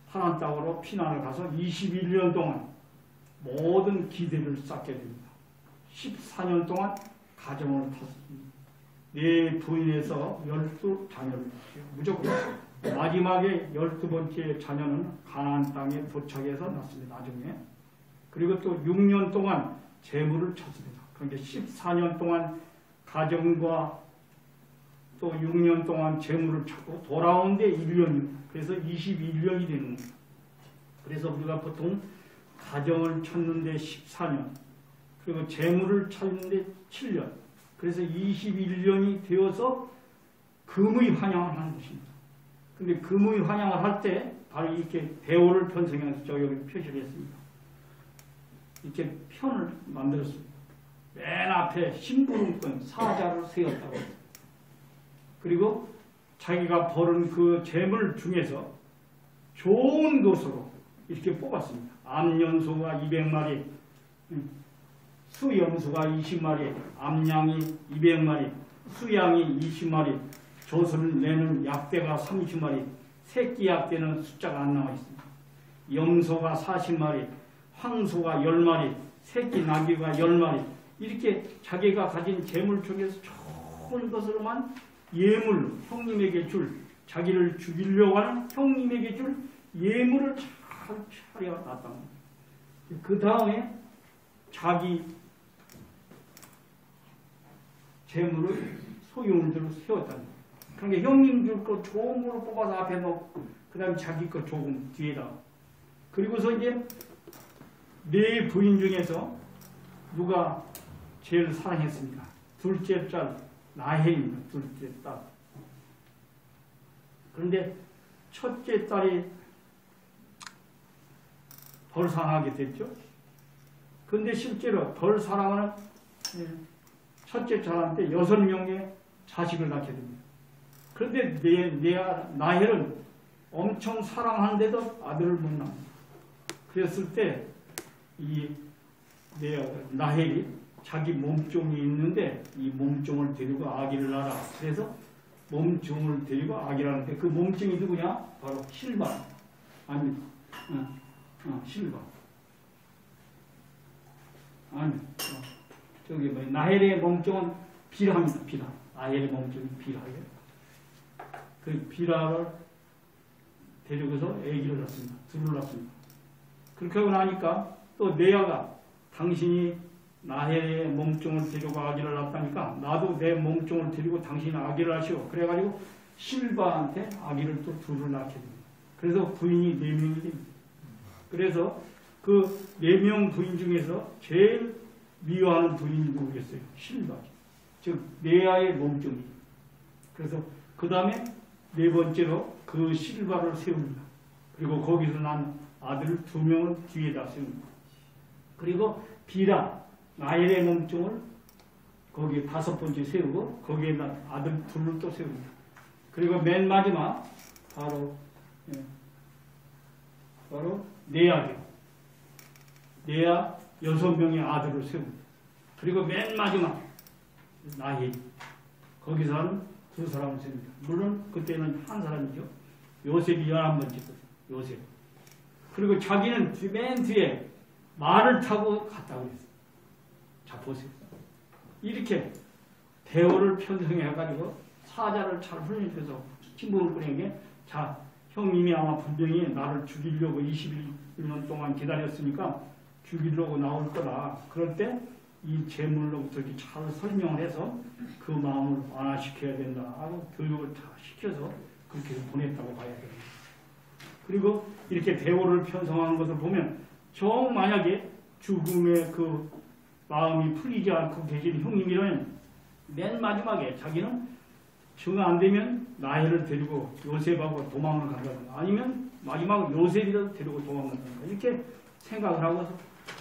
하나님 땅으로 피난을 가서 21년 동안 모든 기대를 쌓게 됩니다. 14년 동안 가정을 탔습니다. 네 부인에서 12자녀를 무조건 마지막에 12번째 자녀는 가나안 땅에 도착해서 낳습니다. 나중에. 그리고 또 6년 동안 재물을 찾습니다. 그러니까 14년 동안 가정과 또 6년 동안 재물을 찾고 돌아오는데 1년입니다. 그래서 21년이 되는 겁니다. 그래서 우리가 보통 가정을 찾는데 14년 그리고 재물을 찾는데 7년 그래서 21년이 되어서 금의 환영을 하는 것입니다. 근데 금의 환영을 할 때 바로 이렇게 대오를 편성해서 저 여기 표시를 했습니다. 이렇게 편을 만들었습니다. 맨 앞에 심부름꾼 사자를 세웠다고 했습니다. 그리고 자기가 벌은 그 재물 중에서 좋은 것으로 이렇게 뽑았습니다. 암연소가 200마리, 수염소가 20마리, 암양이 200마리, 수양이 20마리, 젖을 내는 약대가 30마리, 새끼 약대는 숫자가 안 나와 있습니다. 염소가 40마리, 황소가 10마리, 새끼 나귀가 10마리 이렇게 자기가 가진 재물 중에서 좋은 것으로만 예물, 형님에게 줄, 자기를 죽이려고 하는 형님에게 줄 예물을 잘 차려놨단 말이에요. 그 다음에 자기 재물을 소유물들을 세웠다는 거예요. 그러니까 형님 줄 거 좋은 걸로 뽑아서 앞에 놓고 그 다음에 자기 거 조금 뒤에다. 그리고서 이제 네 부인 중에서 누가 제일 사랑했습니까? 둘째 딸 라헬입니다. 둘째 딸. 그런데 첫째 딸이 덜 사랑하게 됐죠. 그런데 실제로 덜 사랑하는 첫째 딸한테 6명의 자식을 낳게 됩니다. 그런데 라헬은 엄청 사랑하는데도 아들을 못 낳습니다. 그랬을 때 이 라헬이 자기 몸종이 있는데 이 몸종을 데리고 아기를 낳아. 그래서 몸종을 데리고 아기를 낳는데 그 몸종이 누구냐? 바로 실반. 아니, 실반. 아니, 저기 뭐 나헬의 몸종은 비라입니다. 비라. 나헬의 몸종이 비라예요. 그 비라를 데리고서 아기를 낳습니다. 둘을 낳습니다. 그렇게 하고 나니까 또 레아가 당신이 나헬의 몸종을 데리고 아기를 낳았다니까 나도 내 몸종을 데리고 당신이 아기를 낳으시오. 그래가지고 실바한테 아기를 또 둘을 낳게 됩니다. 그래서 부인이 4명이 됩니다. 그래서 그 4명 부인 중에서 제일 미워하는 부인이 누구겠어요? 실바죠. 즉 레아의 몸종이. 그래서 그 다음에 4번째로 그 실바를 세웁니다. 그리고 거기서 난 아들 2명을 뒤에다 세웁니다. 그리고 비라, 나헬의 몸종을 거기에 5번째 세우고 거기에 아들 2를 또 세웁니다. 그리고 맨 마지막 바로 레아죠. 레아 6명의 아들을 세웁니다. 그리고 맨 마지막 나헬 거기서는 2사람을 세웁니다. 물론 그때는 한 사람이죠. 요셉이 11번째거든요. 요셉. 그리고 자기는 맨 뒤에 말을 타고 갔다고 했어요. 자, 보세요. 이렇게 대오를 편성해가지고 사자를 잘 훈련해서 친구분에게 자, 형님이 아마 분명히 나를 죽이려고 21년 동안 기다렸으니까 죽이려고 나올 거다. 그럴 때 이 제물로부터 잘 설명을 해서 그 마음을 완화시켜야 된다 하고 교육을 다 시켜서 그렇게 보냈다고 봐야 됩니다. 그리고 이렇게 대오를 편성하는 것을 보면 정 만약에 죽음의 그 마음이 풀리지 않고 계신 형님이라면 맨 마지막에 자기는 정 안 되면 나헬을 데리고 요셉하고 도망을 간다든가 아니면 마지막으로 요셉이라도 데리고 도망간다든가 이렇게 생각을 하고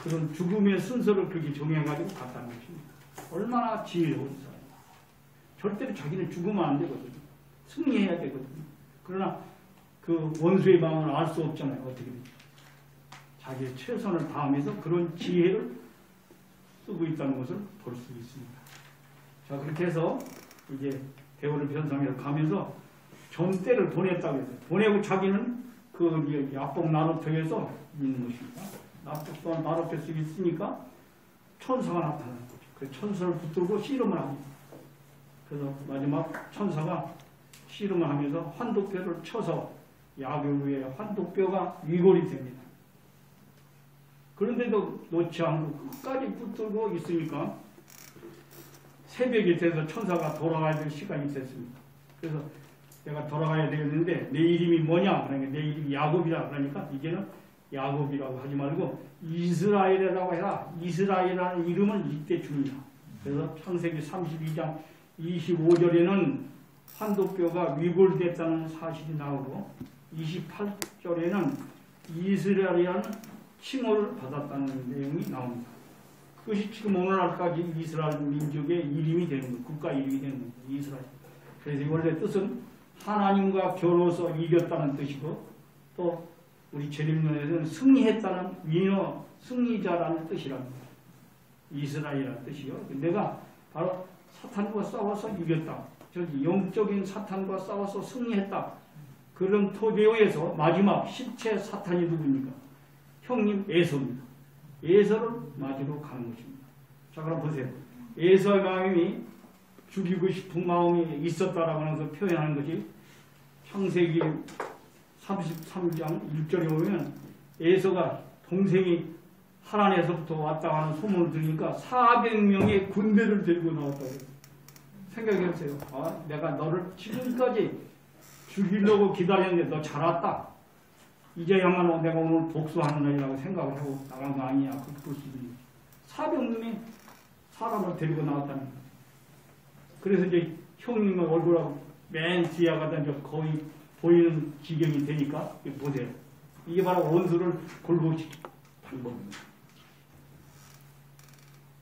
그런 죽음의 순서를 그렇게 정해가지고 갔다는 것입니다. 얼마나 지혜로운 사람이야. 절대로 자기는 죽으면 안 되거든요. 승리해야 되거든요. 그러나 그 원수의 마음을 알 수 없잖아요. 어떻게 됩니까? 자기의 최선을 다하면서 그런 지혜를 쓰고 있다는 것을 볼 수 있습니다. 자, 그렇게 해서 이제 대오를 편성해서 가면서 전대를 보냈다고 했어요. 보내고 자기는 그 야복 나루터에서 있는 것입니다. 야복 나루터 속에 있으니까 천사가 나타나는 거죠. 그 천사를 붙들고 씨름을 합니다. 그래서 마지막 천사가 씨름을 하면서 환도뼈를 쳐서 야곱의 환도뼈가 위골이 됩니다. 그런데도 놓지 않고 끝까지 붙들고 있으니까 새벽이 돼서 천사가 돌아가야 될 시간이 됐습니다. 그래서 내가 돌아가야 되겠는데 내 이름이 뭐냐? 그러니까 내 이름이 야곱이라 그러니까 이제는 야곱이라고 하지 말고 이스라엘이라고 해라. 이스라엘이라는 이름을 이때 줍니다. 그래서 창세기 32장 25절에는 환도뼈가 위골됐다는 사실이 나오고 28절에는 이스라엘이라는 칭호를 받았다는 내용이 나옵니다. 그것이 지금 오늘날까지 이스라엘 민족의 이름이 되는 거예요. 국가 이름이 되는 거예요. 이스라엘. 그래서 원래 뜻은 하나님과 겨루어서 이겼다는 뜻이고 또 우리 재림론에서는 승리했다는 위너 승리자라는 뜻이랍니다. 이스라엘이라는 뜻이요. 내가 바로 사탄과 싸워서 이겼다. 저기 영적인 사탄과 싸워서 승리했다. 그런 토대오에서 마지막 실체 사탄이 누굽니까? 형님 에서입니다. 에서를 맞으러 가는 것입니다. 자, 그럼 보세요. 에서의 마음이 죽이고 싶은 마음이 있었다라고 하면서 표현하는 것이 창세기 33장 1절에 보면 에서가 동생이 하란에서부터 왔다 하는 소문을 들으니까 400명의 군대를 데리고 나왔다고 해요. 생각해보세요. 아, 내가 너를 지금까지 죽이려고 기다렸는데 너 잘 왔다. 이제야말로 내가 오늘 복수하는 날이라고 생각을 하고 나간 거 아니냐. 그렇게 볼 수 있는 거죠. 400명의 사람을 데리고 나왔다는 거예요. 그래서 이제 형님의 얼굴하고 맨 뒤에 가다 이제 거의 보이는 지경이 되니까 보세요. 이게 바로 원수를 굴복시킨 방법입니다.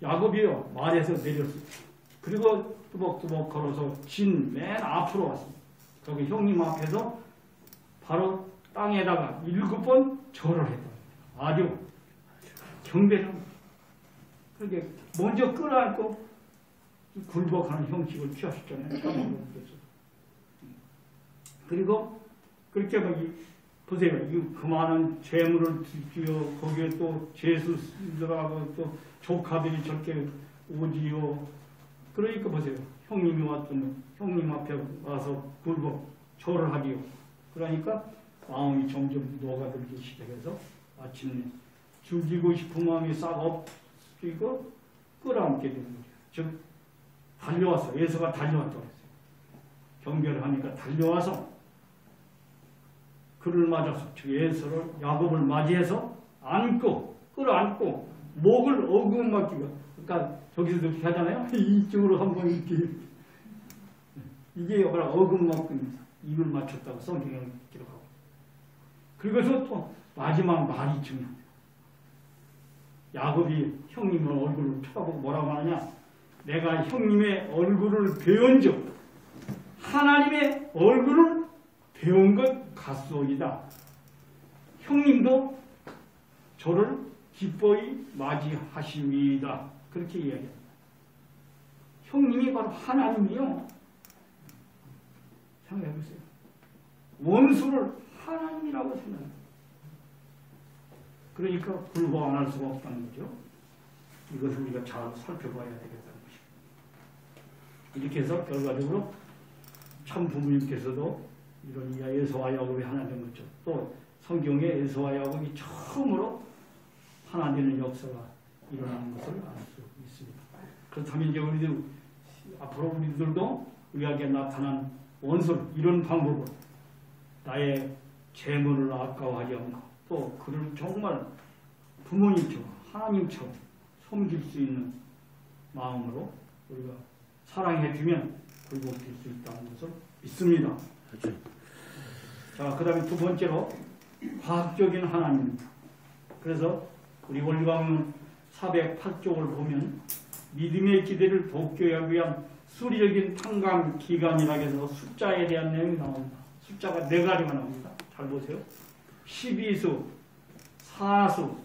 야곱이요. 말에서 내렸어요. 그리고 뚜벅뚜벅 걸어서 진 맨 앞으로 왔습니다. 거기 형님 앞에서 바로 땅에다가 7번 절을 했다. 아주 경배를 그렇게 먼저 끌어안고 굴복하는 형식을 취하셨잖아요. 그리고 그렇게 보세요. 그 많은 재물을 드디어 거기에 또 제수들하고 또 조카들이 저렇게 오지요. 그러니까 보세요. 형님이 왔더니 형님 앞에 와서 굴복 절을 하기요. 그러니까 마음이 점점 녹아들기 시작해서 마침내 죽이고 싶은 마음이 싹 없이고 끌어안게 되는 거죠. 즉 달려와서 예수가 달려왔다고 했어요. 경배를 하니까 달려와서 그를 맞아서 예수를 야곱을 맞이해서 안고 끌어안고 목을 어금맞기가 그러니까 저기서도 이렇게 하잖아요. 이쪽으로 한번 이렇게 이게 뭐라 어금맞기입니다. 입을 맞췄다고 성경에 기록하고 그리고서 또 마지막 말이 중요합니다. 야곱이 형님의 얼굴을 쳐다보고 뭐라고 하느냐 내가 형님의 얼굴을 배운 적 하나님의 얼굴을 배운 것 같소이다. 형님도 저를 기뻐히 맞이하십니다. 그렇게 이야기합니다. 형님이 바로 하나님이요. 생각해보세요. 원수를 하나님이라고 생각합니다. 그러니까 불복 안 할 수가 없다는 거죠. 이것을 우리가 잘 살펴봐야 되겠다는 것입니다. 이렇게 해서 결과적으로 참 부모님께서도 이런 에서와 야곱이 하나 된 거죠. 또 성경에 에서와 야곱이 처음으로 하나 되는 역사가 일어나는 것을 알 수 있습니다. 그렇다면 이제 우리들 앞으로 우리들도 우리에게 나타난 원수를 이런 방법으로 나의 재물을 아까워하지 않고 또 그를 정말 부모님처럼 하나님처럼 섬길 수 있는 마음으로 우리가 사랑해주면 굴복될 수 있다는 것을 믿습니다. 자, 그 다음에 두 번째로 과학적인 하나님입니다. 그래서 우리 원리강론 408쪽을 보면 믿음의 기대를 돕기 위한 수리적인 탕감 기간이라고 해서 숫자에 대한 내용이 나옵니다. 숫자가 4가지가 나옵니다. 잘 보세요. 12수, 4수,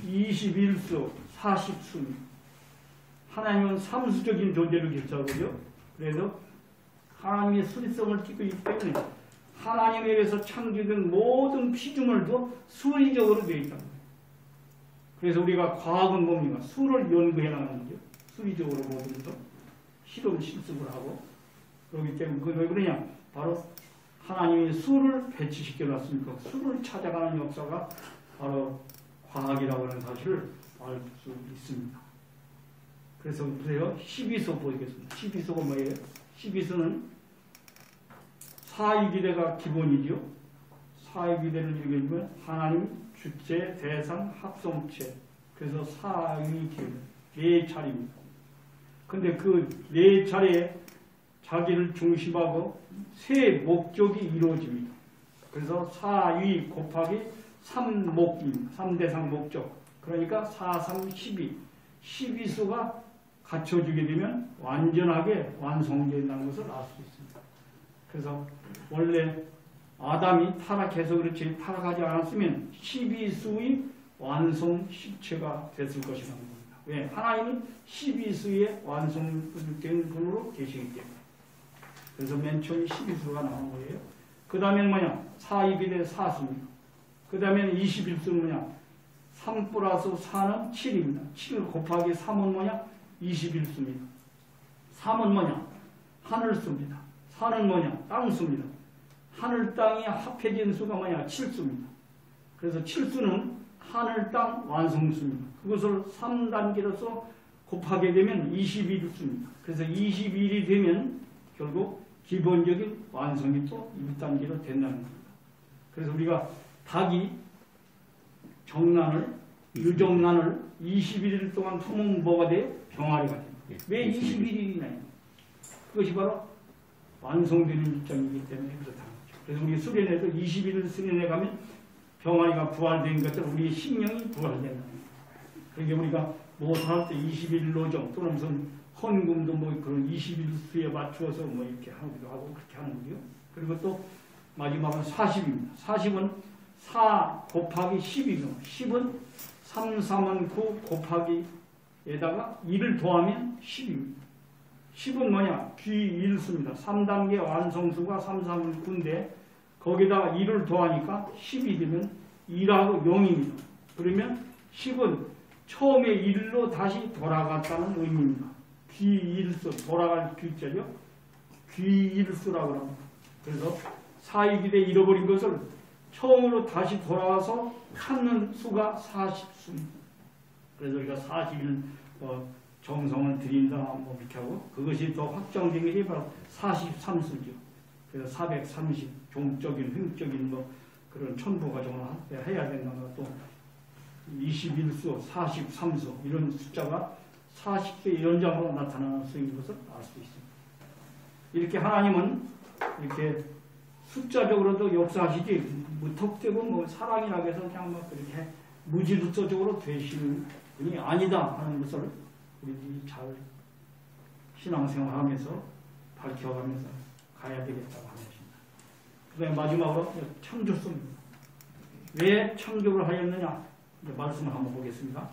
21수, 40수입니다. 하나님은 삼수적인 존재를 결정하고요. 그래서 하나님의 수리성을 띠고 있기 때문에 하나님에 의해서 창조된 모든 피조물도 수리적으로 되어 있다는 거예요. 그래서 우리가 과학은 뭡니까? 수를 연구해 나가는 거죠. 수리적으로 모든 것도 실험 실습을 하고 그렇기 때문에 그게 왜 그러냐? 바로 하나님이 수를 배치시켜 놨으니까 수를 찾아가는 역사가 바로 과학이라고 하는 사실을 알 수 있습니다. 그래서 보세요. 12수 보겠습니다. 12수가 뭐예요? 12수는 사위기대가 기본이죠. 사위기대를 읽으면 하나님, 주체, 대상, 합성체. 그래서 사위기대 4차례입니다. 근데 그 4차례에 자기를 중심하고 세 목적이 이루어집니다. 그래서 사위 곱하기 3목입니다. 3대상 목적. 그러니까 4, 3, 12. 12수가 갖춰지게 되면 완전하게 완성된다는 것을 알 수 있습니다. 그래서 원래 아담이 타락해서 그렇지 타락하지 않았으면 12수의 완성 실체가 됐을 것이라는 겁니다. 왜? 하나님은 12수의 완성된 분으로 계시기 때문에. 그래서 맨 처음에 12수가 나온 거예요. 그 다음에는 뭐냐? 4위비대 4수입니다. 그 다음에는 21수는 뭐냐? 3 플러스 4는 7입니다. 7 곱하기 3은 뭐냐? 21수입니다. 3은 뭐냐? 하늘수입니다. 4는 뭐냐? 땅수입니다. 하늘, 땅이 합해진 수가 뭐냐? 7수입니다. 그래서 7수는 하늘, 땅 완성수입니다. 그것을 3단계로서 곱하게 되면 21수입니다. 그래서 21이 되면 결국 기본적인 완성이 또 1단계로 된다는 겁니다. 그래서 우리가 닭이 정란을, 유정란을 21일 동안 품으면 뭐가 돼? 병아리가 됩니다. 왜 21일이나요? 그것이 바로 완성되는 일정이기 때문에 그렇다는 거죠. 그래서 우리 수련회도 21일 수련회 가면 병아리가 부활된 것처럼 우리의 심령이 부활된다는 거예요. 그러니까 우리가 무엇을 할 때 21일 노정 또는 무슨 헌금도 뭐 그런 21수에 맞추어서 뭐 이렇게 하기도 하고 그렇게 하는 거죠. 그리고 또 마지막은 40입니다. 40은 4 곱하기 10이고 10은 3, 3은 9 곱하기 에다가 1을 더하면 10입니다. 10은 뭐냐? 귀일수입니다. 3단계 완성수가 3, 3을 9인데 거기다가 1을 더하니까 10이 되면 2하고 0입니다. 그러면 10은 처음에 1로 다시 돌아갔다는 의미입니다. 귀일수, 돌아갈 귀자죠. 귀일수라고 합니다. 그래서 4이 돼 잃어버린 것을 처음으로 다시 돌아와서 찾는 수가 40수입니다. 그래서 우리가 40일 정성을 드린다 뭐 이렇게 하고 그것이 더 확정된 게 바로 43수죠. 그래서 430 종적인 횡적인 뭐 그런 천부과정을 해야 된다는 또 21수, 43수 이런 숫자가 40개 연장으로 나타나는 수인 것을 알 수 있습니다. 이렇게 하나님은 이렇게 숫자적으로도 역사하시지 무턱대고 뭐 사랑이라고 해서 그냥 막 그렇게 무질서적으로 되시는 분이 아니다 하는 것을 우리들이 잘 신앙생활하면서 밝혀가면서 가야 되겠다고 하는 것입니다. 그 다음에 마지막으로 창조성입니다. 왜 창조를 하였느냐 이제 말씀을 한번 보겠습니다.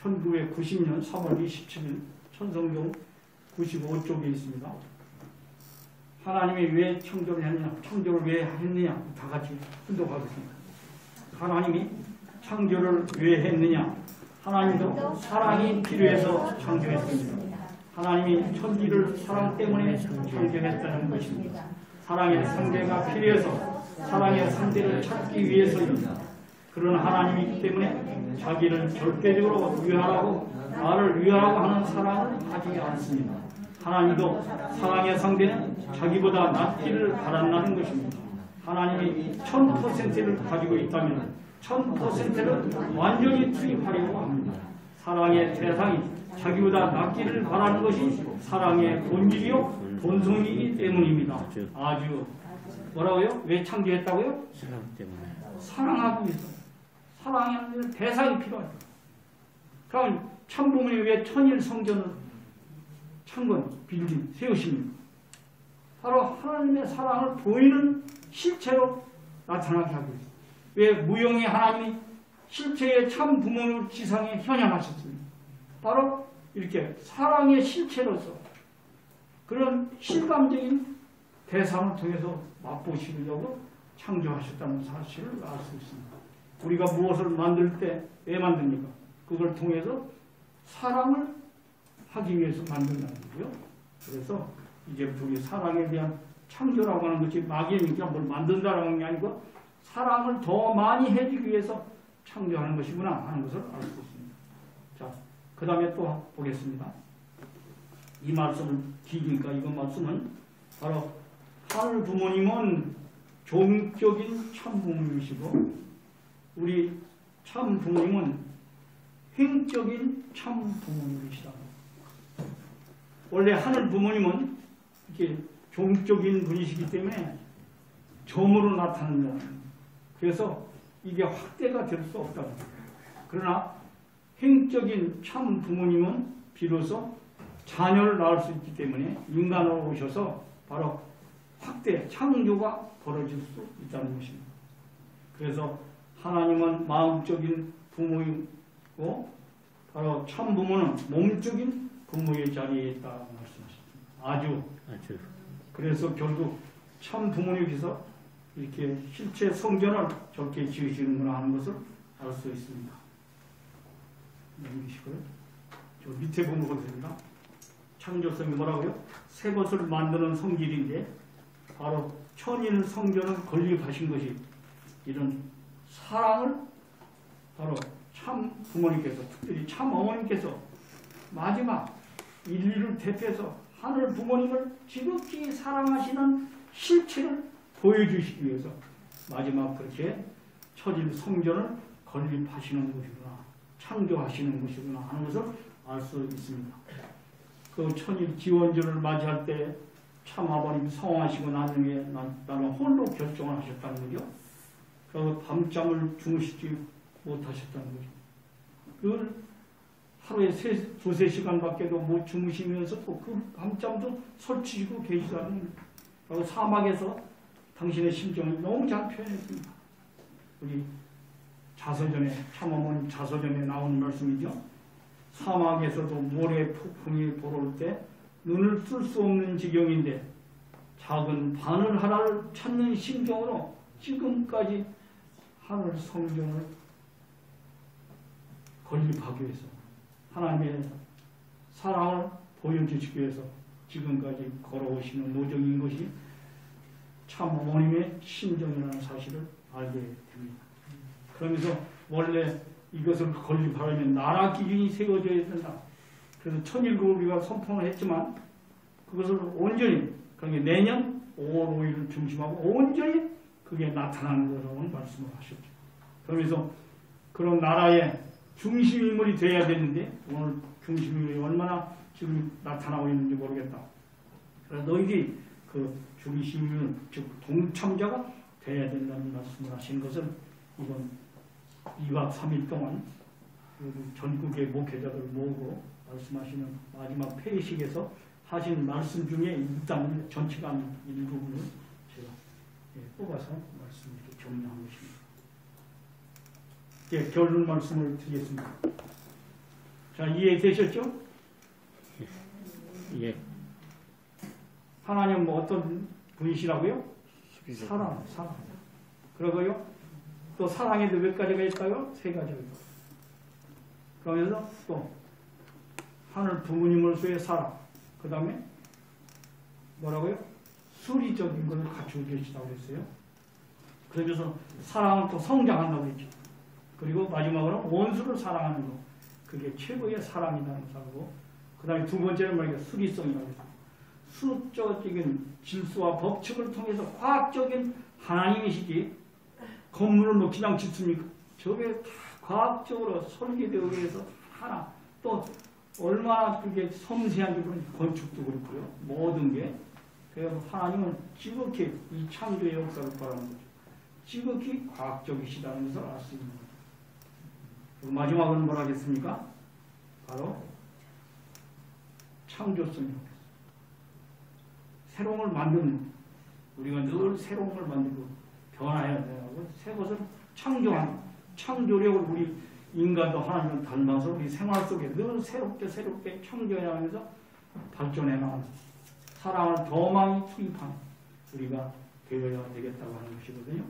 1990년 3월 27일 천성경 95쪽에 있습니다. 하나님이 왜 창조를 했느냐, 창조를 왜 했느냐 다 같이 분독하겠습니다. 하나님이 창조를 왜 했느냐? 하나님도 사랑이 필요해서 창조했습니다. 하나님이 천지를 사랑 때문에 창조했다는 것입니다. 사랑의 상대가 필요해서 사랑의 상대를 찾기 위해서입니다. 그런 하나님이기 때문에 자기를 절대적으로 위하라고 나를 위하라고 하는 사랑을 하지 않습니다. 하나님도 사랑의 상대는 자기보다 낫기를 바란다는 것입니다. 하나님이 1000%를 가지고 있다면 1000%를 완전히 투입하려고 합니다. 사랑의 대상이 자기보다 낫기를 바라는 것이 사랑의 본질이요 본성이기 때문입니다. 아주 뭐라고요? 왜 창조했다고요? 사랑 때문에. 사랑하기 위해서. 사랑하는 대상이 필요하죠. 그럼 참부모니 왜 천일 성전을 창건, 빌딩, 세우십니까? 바로 하나님의 사랑을 보이는 실체로 나타나게 하고 있습니다. 왜 무형의 하나님이 실체의 참 부모로 지상에 현현하셨습니까? 바로 이렇게 사랑의 실체로서 그런 실감적인 대상을 통해서 맛보시려고 창조하셨다는 사실을 알 수 있습니다. 우리가 무엇을 만들 때 왜 만듭니까? 그걸 통해서 사랑을 하기 위해서 만든다는 거죠. 그래서 이제부터 우리 사랑에 대한 창조라고 하는 것이 막연히니까 뭘 만든다라는 게 아니고 사랑을 더 많이 해주기 위해서 창조하는 것이구나 하는 것을 알 수 있습니다. 자, 그 다음에 또 보겠습니다. 이 말씀은 기니까 이거 말씀은 바로 하늘 부모님은 종적인 참 부모님이시고 우리 참 부모님은 횡적인 참 부모님이시다. 원래 하늘 부모님은 이렇게 종적인 분이시기 때문에 점으로 나타난다. 그래서 이게 확대가 될 수 없다. 그러나 횡적인 참 부모님은 비로소 자녀를 낳을 수 있기 때문에 인간으로 오셔서 바로 확대, 창조가 벌어질 수 있다는 것입니다. 그래서 하나님은 마음적인 부모이고 바로 참 부모는 몸적인 부모의 자리에 있다고 말씀하셨습니다. 아주. 그래서 결국 참 부모님께서 이렇게 실체 성전을 저렇게 지으시는구나 하는 것을 알 수 있습니다. 넘기시고요. 저 밑에 보면 보겠습니다. 창조성이 뭐라고요? 새 것을 만드는 성질인데 바로 천일 성전을 건립하신 것이 이런 사랑을 바로 참 부모님께서 특별히 참 어머님께서 마지막 인류를 대표해서 하늘 부모님을 지극히 사랑하시는 실체를 보여주시기 위해서 마지막 그렇게 천일 성전을 건립하시는 것이구나 창조하시는 것이구나 하는 것을 알 수 있습니다. 그 천일 지원절을 맞이할 때 참 아버님 성화하시고 난 후에 나는 홀로 결정을 하셨다는 거죠. 그 밤잠을 주무시지 못하셨다는 거죠. 그걸 하루에 두세 시간밖에도 못 주무시면서도 그 밤잠도 설치시고 계시다는 겁니다. 그리고 사막에서 당신의 심정을 너무 잘 표현했습니다. 우리 자서전에 참어머니 자서전에 나오는 말씀이죠. 사막에서도 모래 폭풍이 불어올 때 눈을 뜰 수 없는 지경인데 작은 바늘 하나를 찾는 심정으로 지금까지 하늘 성경을 건립하기 위해서 하나님의 사랑을 보여주시기 위해서 지금까지 걸어오시는 노정인 것이 참 어머님의 심정이라는 사실을 알게 됩니다. 그러면서 원래 이것을 건립하려면 나라 기준이 세워져야 된다. 그래서 천일국을 우리가 선포를 했지만 그것을 온전히 그러니까 내년 5월 5일을 중심하고 온전히 그게 나타나는 거라고 말씀을 하셨죠. 그러면서 그런 나라의 중심 인물이 돼야 되는데 오늘 중심 인물이 얼마나 지금 나타나고 있는지 모르겠다. 그래서 너희들이 그 중심 인물 즉 동참자가 돼야 된다는 말씀을 하신 것을 이번 2박 3일 동안 전국의 목회자들 모으고 말씀하시는 마지막 폐회식에서 하신 말씀 중에 일단 전체가 일부분을 제가 뽑아서 말씀 이렇게 정리한 것입니다. 이제 결론 말씀을 드리겠습니다. 자, 이해되셨죠? 예. 하나님 뭐 어떤 분이시라고요? 사랑. 그러고요. 또 사랑에도 몇 가지가 있다고요? 3가지가 있다고. 그러면서 또 하늘 부모님으로서의 사랑. 그 다음에 뭐라고요? 수리적인 걸 갖추고 계시다고 했어요. 그러면서 사랑은 또 성장한다고 했죠. 그리고 마지막으로 원수를 사랑하는 거. 그게 최고의 사랑이라는 사람이고 그 다음에 2번째는 뭐예요? 수리성이라고 했어요. 수적인 질서와 법칙을 통해서 과학적인 하나님이시지 건물을 뭐 그냥 짓습니까? 저게 다 과학적으로 설계되어 위해서 하나 또 얼마나 그게 섬세한지 건축도 그렇고요. 모든 게 그래서 하나님은 지극히 이 창조의 역사를 바라는 거죠. 지극히 과학적이시다는 것을 알 수 있는 거죠. 그리고 마지막은 뭐라 하겠습니까? 바로 창조성이라고 했어요. 새로운 걸 만드는 우리가 늘 새로운 걸 만들고 변화해야 되고 새 것을 창조하는 창조력을 우리 인간도 하나님을 닮아서 우리 생활 속에 늘 새롭게 창조해 나가면서 발전해 나가는 사랑을 더 많이 투입하는 우리가 되어야 되겠다고 하는 것이거든요.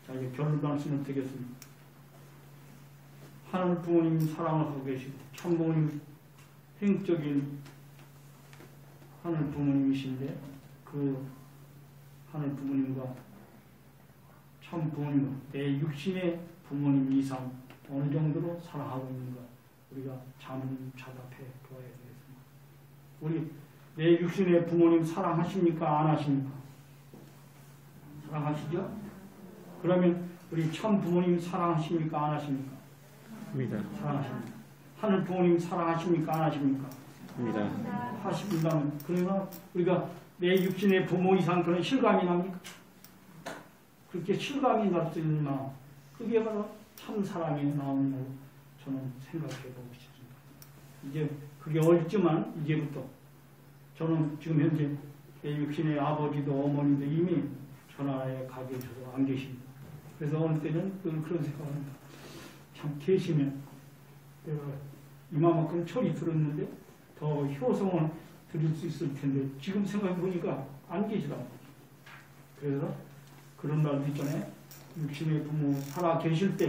자, 이제 결론 말씀을 드리겠습니다. 하늘 부모님 사랑을 하고 계시고 참 부모님 행적인 하늘 부모님이신데 그 하늘 부모님과 참 부모님과 내 육신의 부모님 이상 어느 정도로 사랑하고 있는가 우리가 자답해 보아야 되겠습니다. 우리 내 육신의 부모님 사랑하십니까? 안 하십니까? 사랑하시죠? 그러면 우리 참 부모님 사랑하십니까? 안 하십니까? 사랑하십니까? 하늘 부모님 사랑하십니까? 안 하십니까? 하십니다면 그러나 우리가 내 육신의 부모 이상 그런 실감이 납니까? 그렇게 실감이 날 수 있는 마음 그게 바로 참 사랑의 마음이라고 저는 생각해 보고 싶습니다. 이제 그게 어렵지만 이제부터 저는 지금 현재 내 육신의 아버지도 어머니도 이미 저 나라에 가 계셔서 안 계십니다. 그래서 어느 때는 늘 그런 생각을 합니다. 참 계시면 내가 이만큼 철이 들었는데 더 효성을 드릴 수 있을 텐데 지금 생각해 보니까 안 계시더라고요. 그래서 그런 날도 있잖아요. 육신의 부모 살아 계실 때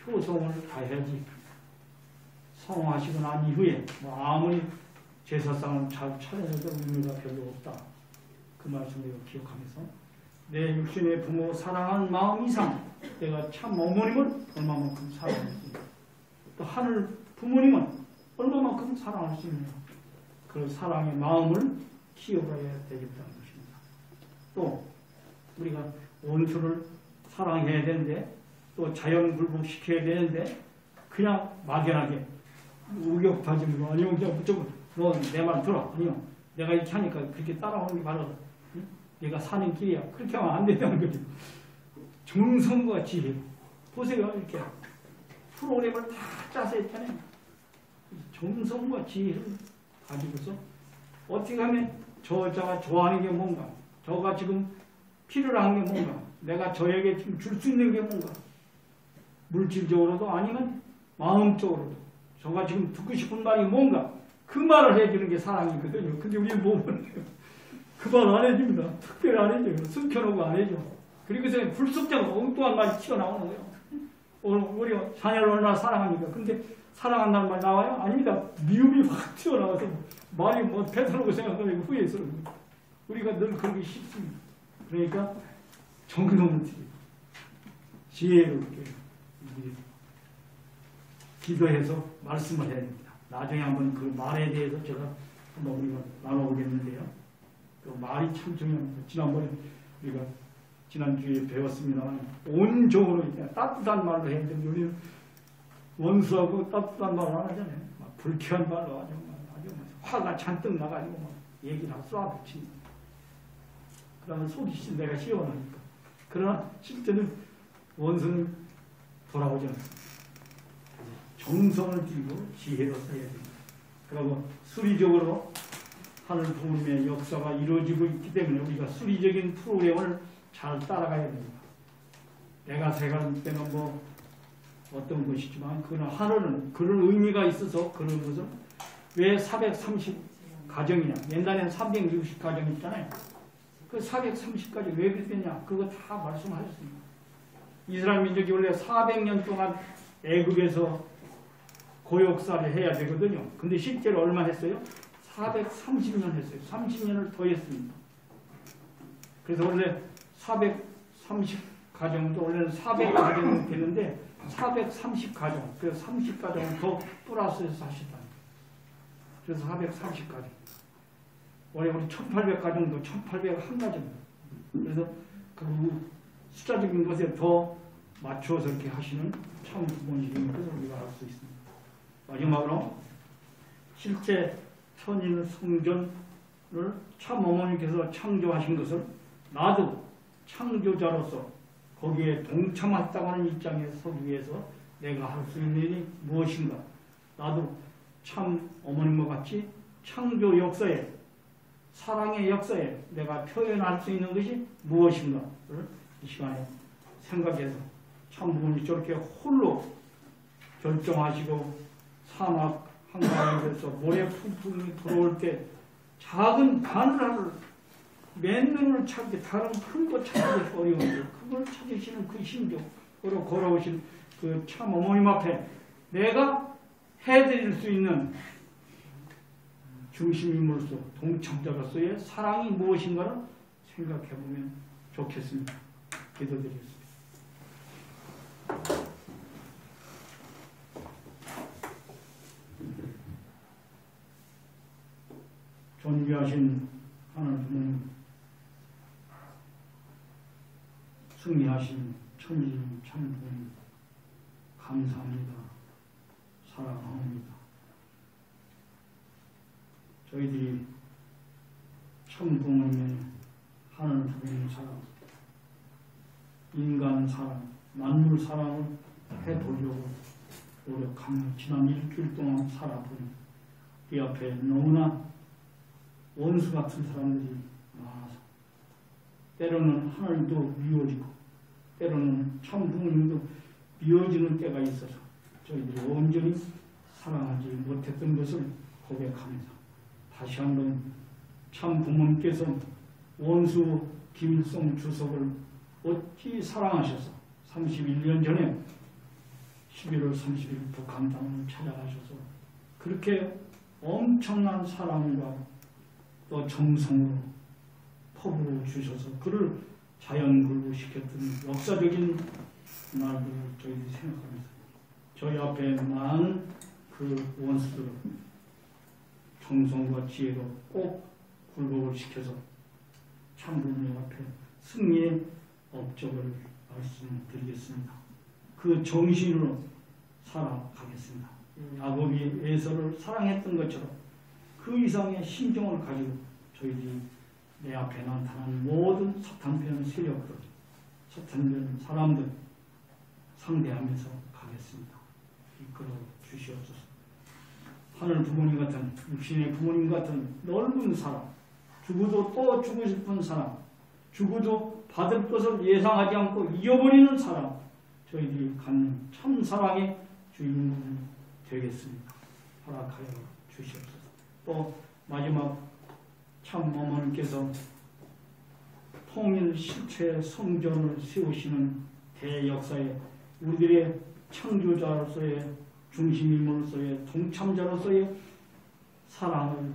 효성을 다해야지 성화하시고 난 이후에 뭐 아무리 제사상을 잘 차려도 의미가 별로 없다. 그 말씀을 기억하면서 내 육신의 부모 사랑한 마음 이상 내가 참 어머님을 얼마만큼 사랑할지 또 하늘 부모님은 얼마만큼 사랑할 수 있느냐 그 사랑의 마음을 키워가야 되겠다는 것입니다. 또 우리가 원수를 사랑해야 되는데 또 자연불복시켜야 되는데 그냥 막연하게 우격다짐으로 아니면 그냥 무조건 너 내 말 들어 아니요 내가 이렇게 하니까 그렇게 따라오는 게 바로 내가 사는 길이야 그렇게 하면 안 된다는 거죠. 정성과 지혜 보세요. 이렇게 프로그램을 다 짜서 했잖아요. 정성과 지혜를 가지고서 어떻게 하면 저자가 좋아하는 게 뭔가 저가 지금 필요로 하는 게 뭔가 내가 저에게 지금 줄 수 있는 게 뭔가 물질적으로도 아니면 마음적으로도 저가 지금 듣고 싶은 말이 뭔가 그 말을 해주는 게 사랑이거든요. 근데 우리 몸은 그 말 안 해줍니다. 특별히 안 해줘요. 숨겨놓고 안 해줘. 그리고서 불쑥자고 엉뚱한 말이 튀어나오는 거예요. 우리 자녀를 얼마나 사랑하니까. 근데 사랑한다는 말 나와요? 아닙니다. 미움이 확 튀어나와서 말이 뭐 뱉어놓고 생각하면 후회스러워요. 우리가 늘 그러기 쉽습니다. 그러니까 정성을 드리고 지혜롭게 기도해서 말씀을 해야 됩니다. 나중에 한번 그 말에 대해서 제가 한번 우리가 나눠보겠는데요. 그 말이 참 중요합니다. 지난번에 우리가 지난주에 배웠습니다만 온종으로 따뜻한 말로 해야 되는데 우리는 원수하고 따뜻한 말을 안 하잖아요. 막 불쾌한 말로 아주 화가 잔뜩 나가지고 막 얘기를 하고 쏴붙입니다. 그러면 속이 내가 시원하니까. 그러나 실제는 원수는 돌아오지 않습니다. 정성을 들이고 지혜로 써야 됩니다. 그리고 수리적으로 하늘 부모님의 역사가 이루어지고 있기 때문에 우리가 수리적인 프로그램을 잘 따라가야 됩니다. 내가 생각할 때는 뭐 어떤 것이지만 그러나 하늘은 그런 의미가 있어서 그런 것은 왜 430 가정이냐. 옛날에는 360 가정이 있잖아요. 그 430까지 왜 그랬냐. 그거 다 말씀하셨습니다. 이스라엘 민족이 원래 400년 동안 애굽에서 고역사를 해야 되거든요. 근데 실제로 얼마 했어요? 430년 했어요. 30년을 더 했습니다. 그래서 원래 430 가정도 원래는 400가정이 되는데 430가정, 그래서 30가정을 더 플러스해서 하셨다. 그래서 430가정. 원래 우리 1800가정도 1801가정입니다. 그래서 그 숫자적인 것에 더 맞춰서 이렇게 하시는 참 부모님인 것을 우리가 알 수 있습니다. 마지막으로 실제 천일 성전을 참 어머니께서 창조하신 것을 나도 창조자로서 거기에 동참했다고 하는 입장에 서기 위해서 내가 할 수 있는 일이 무엇인가. 나도 참 어머님과 같이 창조 역사에 사랑의 역사에 내가 표현할 수 있는 것이 무엇인가를 이 시간에 생각해서 참 부모님이 저렇게 홀로 결정하시고 사막 한가운데서 모래 풍풍이 들어올 때 작은 바늘을 맨눈을 찾기 다른 큰 거 찾기 어려운데 그걸 찾으시는 그 심정으로 걸어오신 그 참 어머님 앞에 내가 해드릴 수 있는 중심인물로서 동참자로서의 사랑이 무엇인가를 생각해보면 좋겠습니다. 기도드리겠습니다. 존귀하신 하나님 부모님, 승리하신 천지인 참 부모님, 감사합니다. 사랑합니다. 저희들이 참 부모님의 하나님 부모님 사랑, 인간 사랑, 만물 사랑을 해보려고 노력하며 지난 일주일 동안 살아보니 이 앞에 너무나 원수 같은 사람들이 많아서 때로는 하나님도 미워지고 때로는 참 부모님도 미워지는 때가 있어서 저희들이 온전히 사랑하지 못했던 것을 고백하면서 다시 한번 참 부모님께서 원수 김일성 주석을 어찌 사랑하셔서 31년 전에 11월 30일 북한 땅을 찾아가셔서 그렇게 엄청난 사랑과 또 정성으로 퍼부어 주셔서 그를 자연굴부시켰던 역사적인 날을 저희들이 생각하면서 저희 앞에 많은 그 원수들을 정성과 지혜로 꼭 굴복을 시켜서 참부모님 앞에 승리의 업적을 말씀드리겠습니다. 그 정신으로 살아가겠습니다. 야곱이 에서를 사랑했던 것처럼 그 이상의 심정을 가지고 저희들이 내 앞에 나타난 모든 사탄편 세력들, 사탄편 사람들 상대하면서 가겠습니다. 이끌어 주시옵소서. 하늘 부모님 같은, 육신의 부모님 같은 넓은 사랑, 죽어도 또 주고 싶은 사랑, 죽어도 받을 것을 예상하지 않고 잃어버리는 사랑, 저희들이 갖는 참 사랑의 주인공이 되겠습니다. 허락하여 주시옵소서. 또 마지막 참 어머니께서 통일 실체 성전을 세우시는 대역사에 우리들의 창조자로서의 중심인으로서의 동참자로서의 사랑을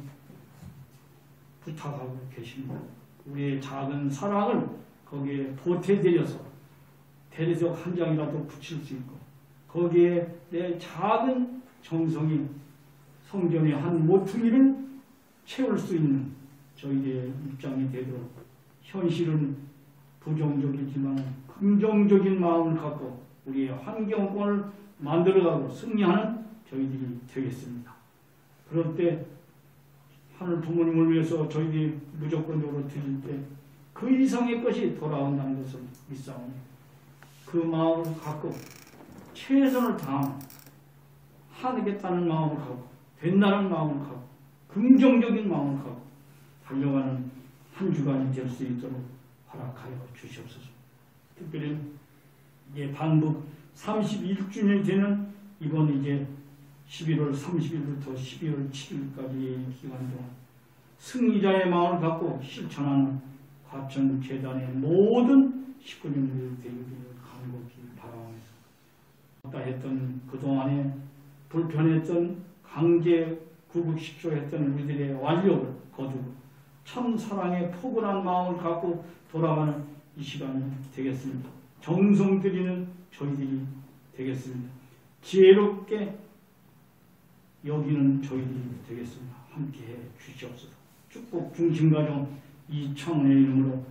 부탁하고 계십니다. 우리의 작은 사랑을 거기에 보태드려서 대리석 한 장이라도 붙일 수 있고 거기에 내 작은 정성이 성전의 한 모퉁이를 채울 수 있는 저희들의 입장이 되도록 현실은 부정적이지만 긍정적인 마음을 갖고 우리의 환경권을 만들어가고 승리하는 저희들이 되겠습니다. 그럴 때 하늘 부모님을 위해서 저희들이 무조건적으로 드릴 때 그 이상의 것이 돌아온다는 것을 믿사오니 그 마음을 갖고 최선을 다하겠다는 마음을 갖고 된다는 마음을 갖고 긍정적인 마음을 갖고 달려가는 한 주간이 될 수 있도록 허락하여 주시옵소서. 특별히 이제 반복 31주년이 되는 이번 이제 11월 30일부터 12월 7일까지의 기간 동안 승리자의 마음을 갖고 실천하는 과천재단의 모든 식구님들 되기를 간곡히 바라면서 했던 그동안에 불편했던 강제 구국식조했던 우리들의 완력을 거두고 참 사랑의 포근한 마음을 갖고 돌아가는 이 시간이 되겠습니다. 정성 들이는 저희들이 되겠습니다. 지혜롭게 여기는 저희들이 되겠습니다. 함께해 주시옵소서. 축복 중심가정 이청의 이름으로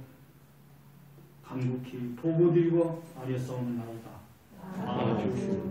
간곡히 보고드리고 아뢰사옵나이다. 아주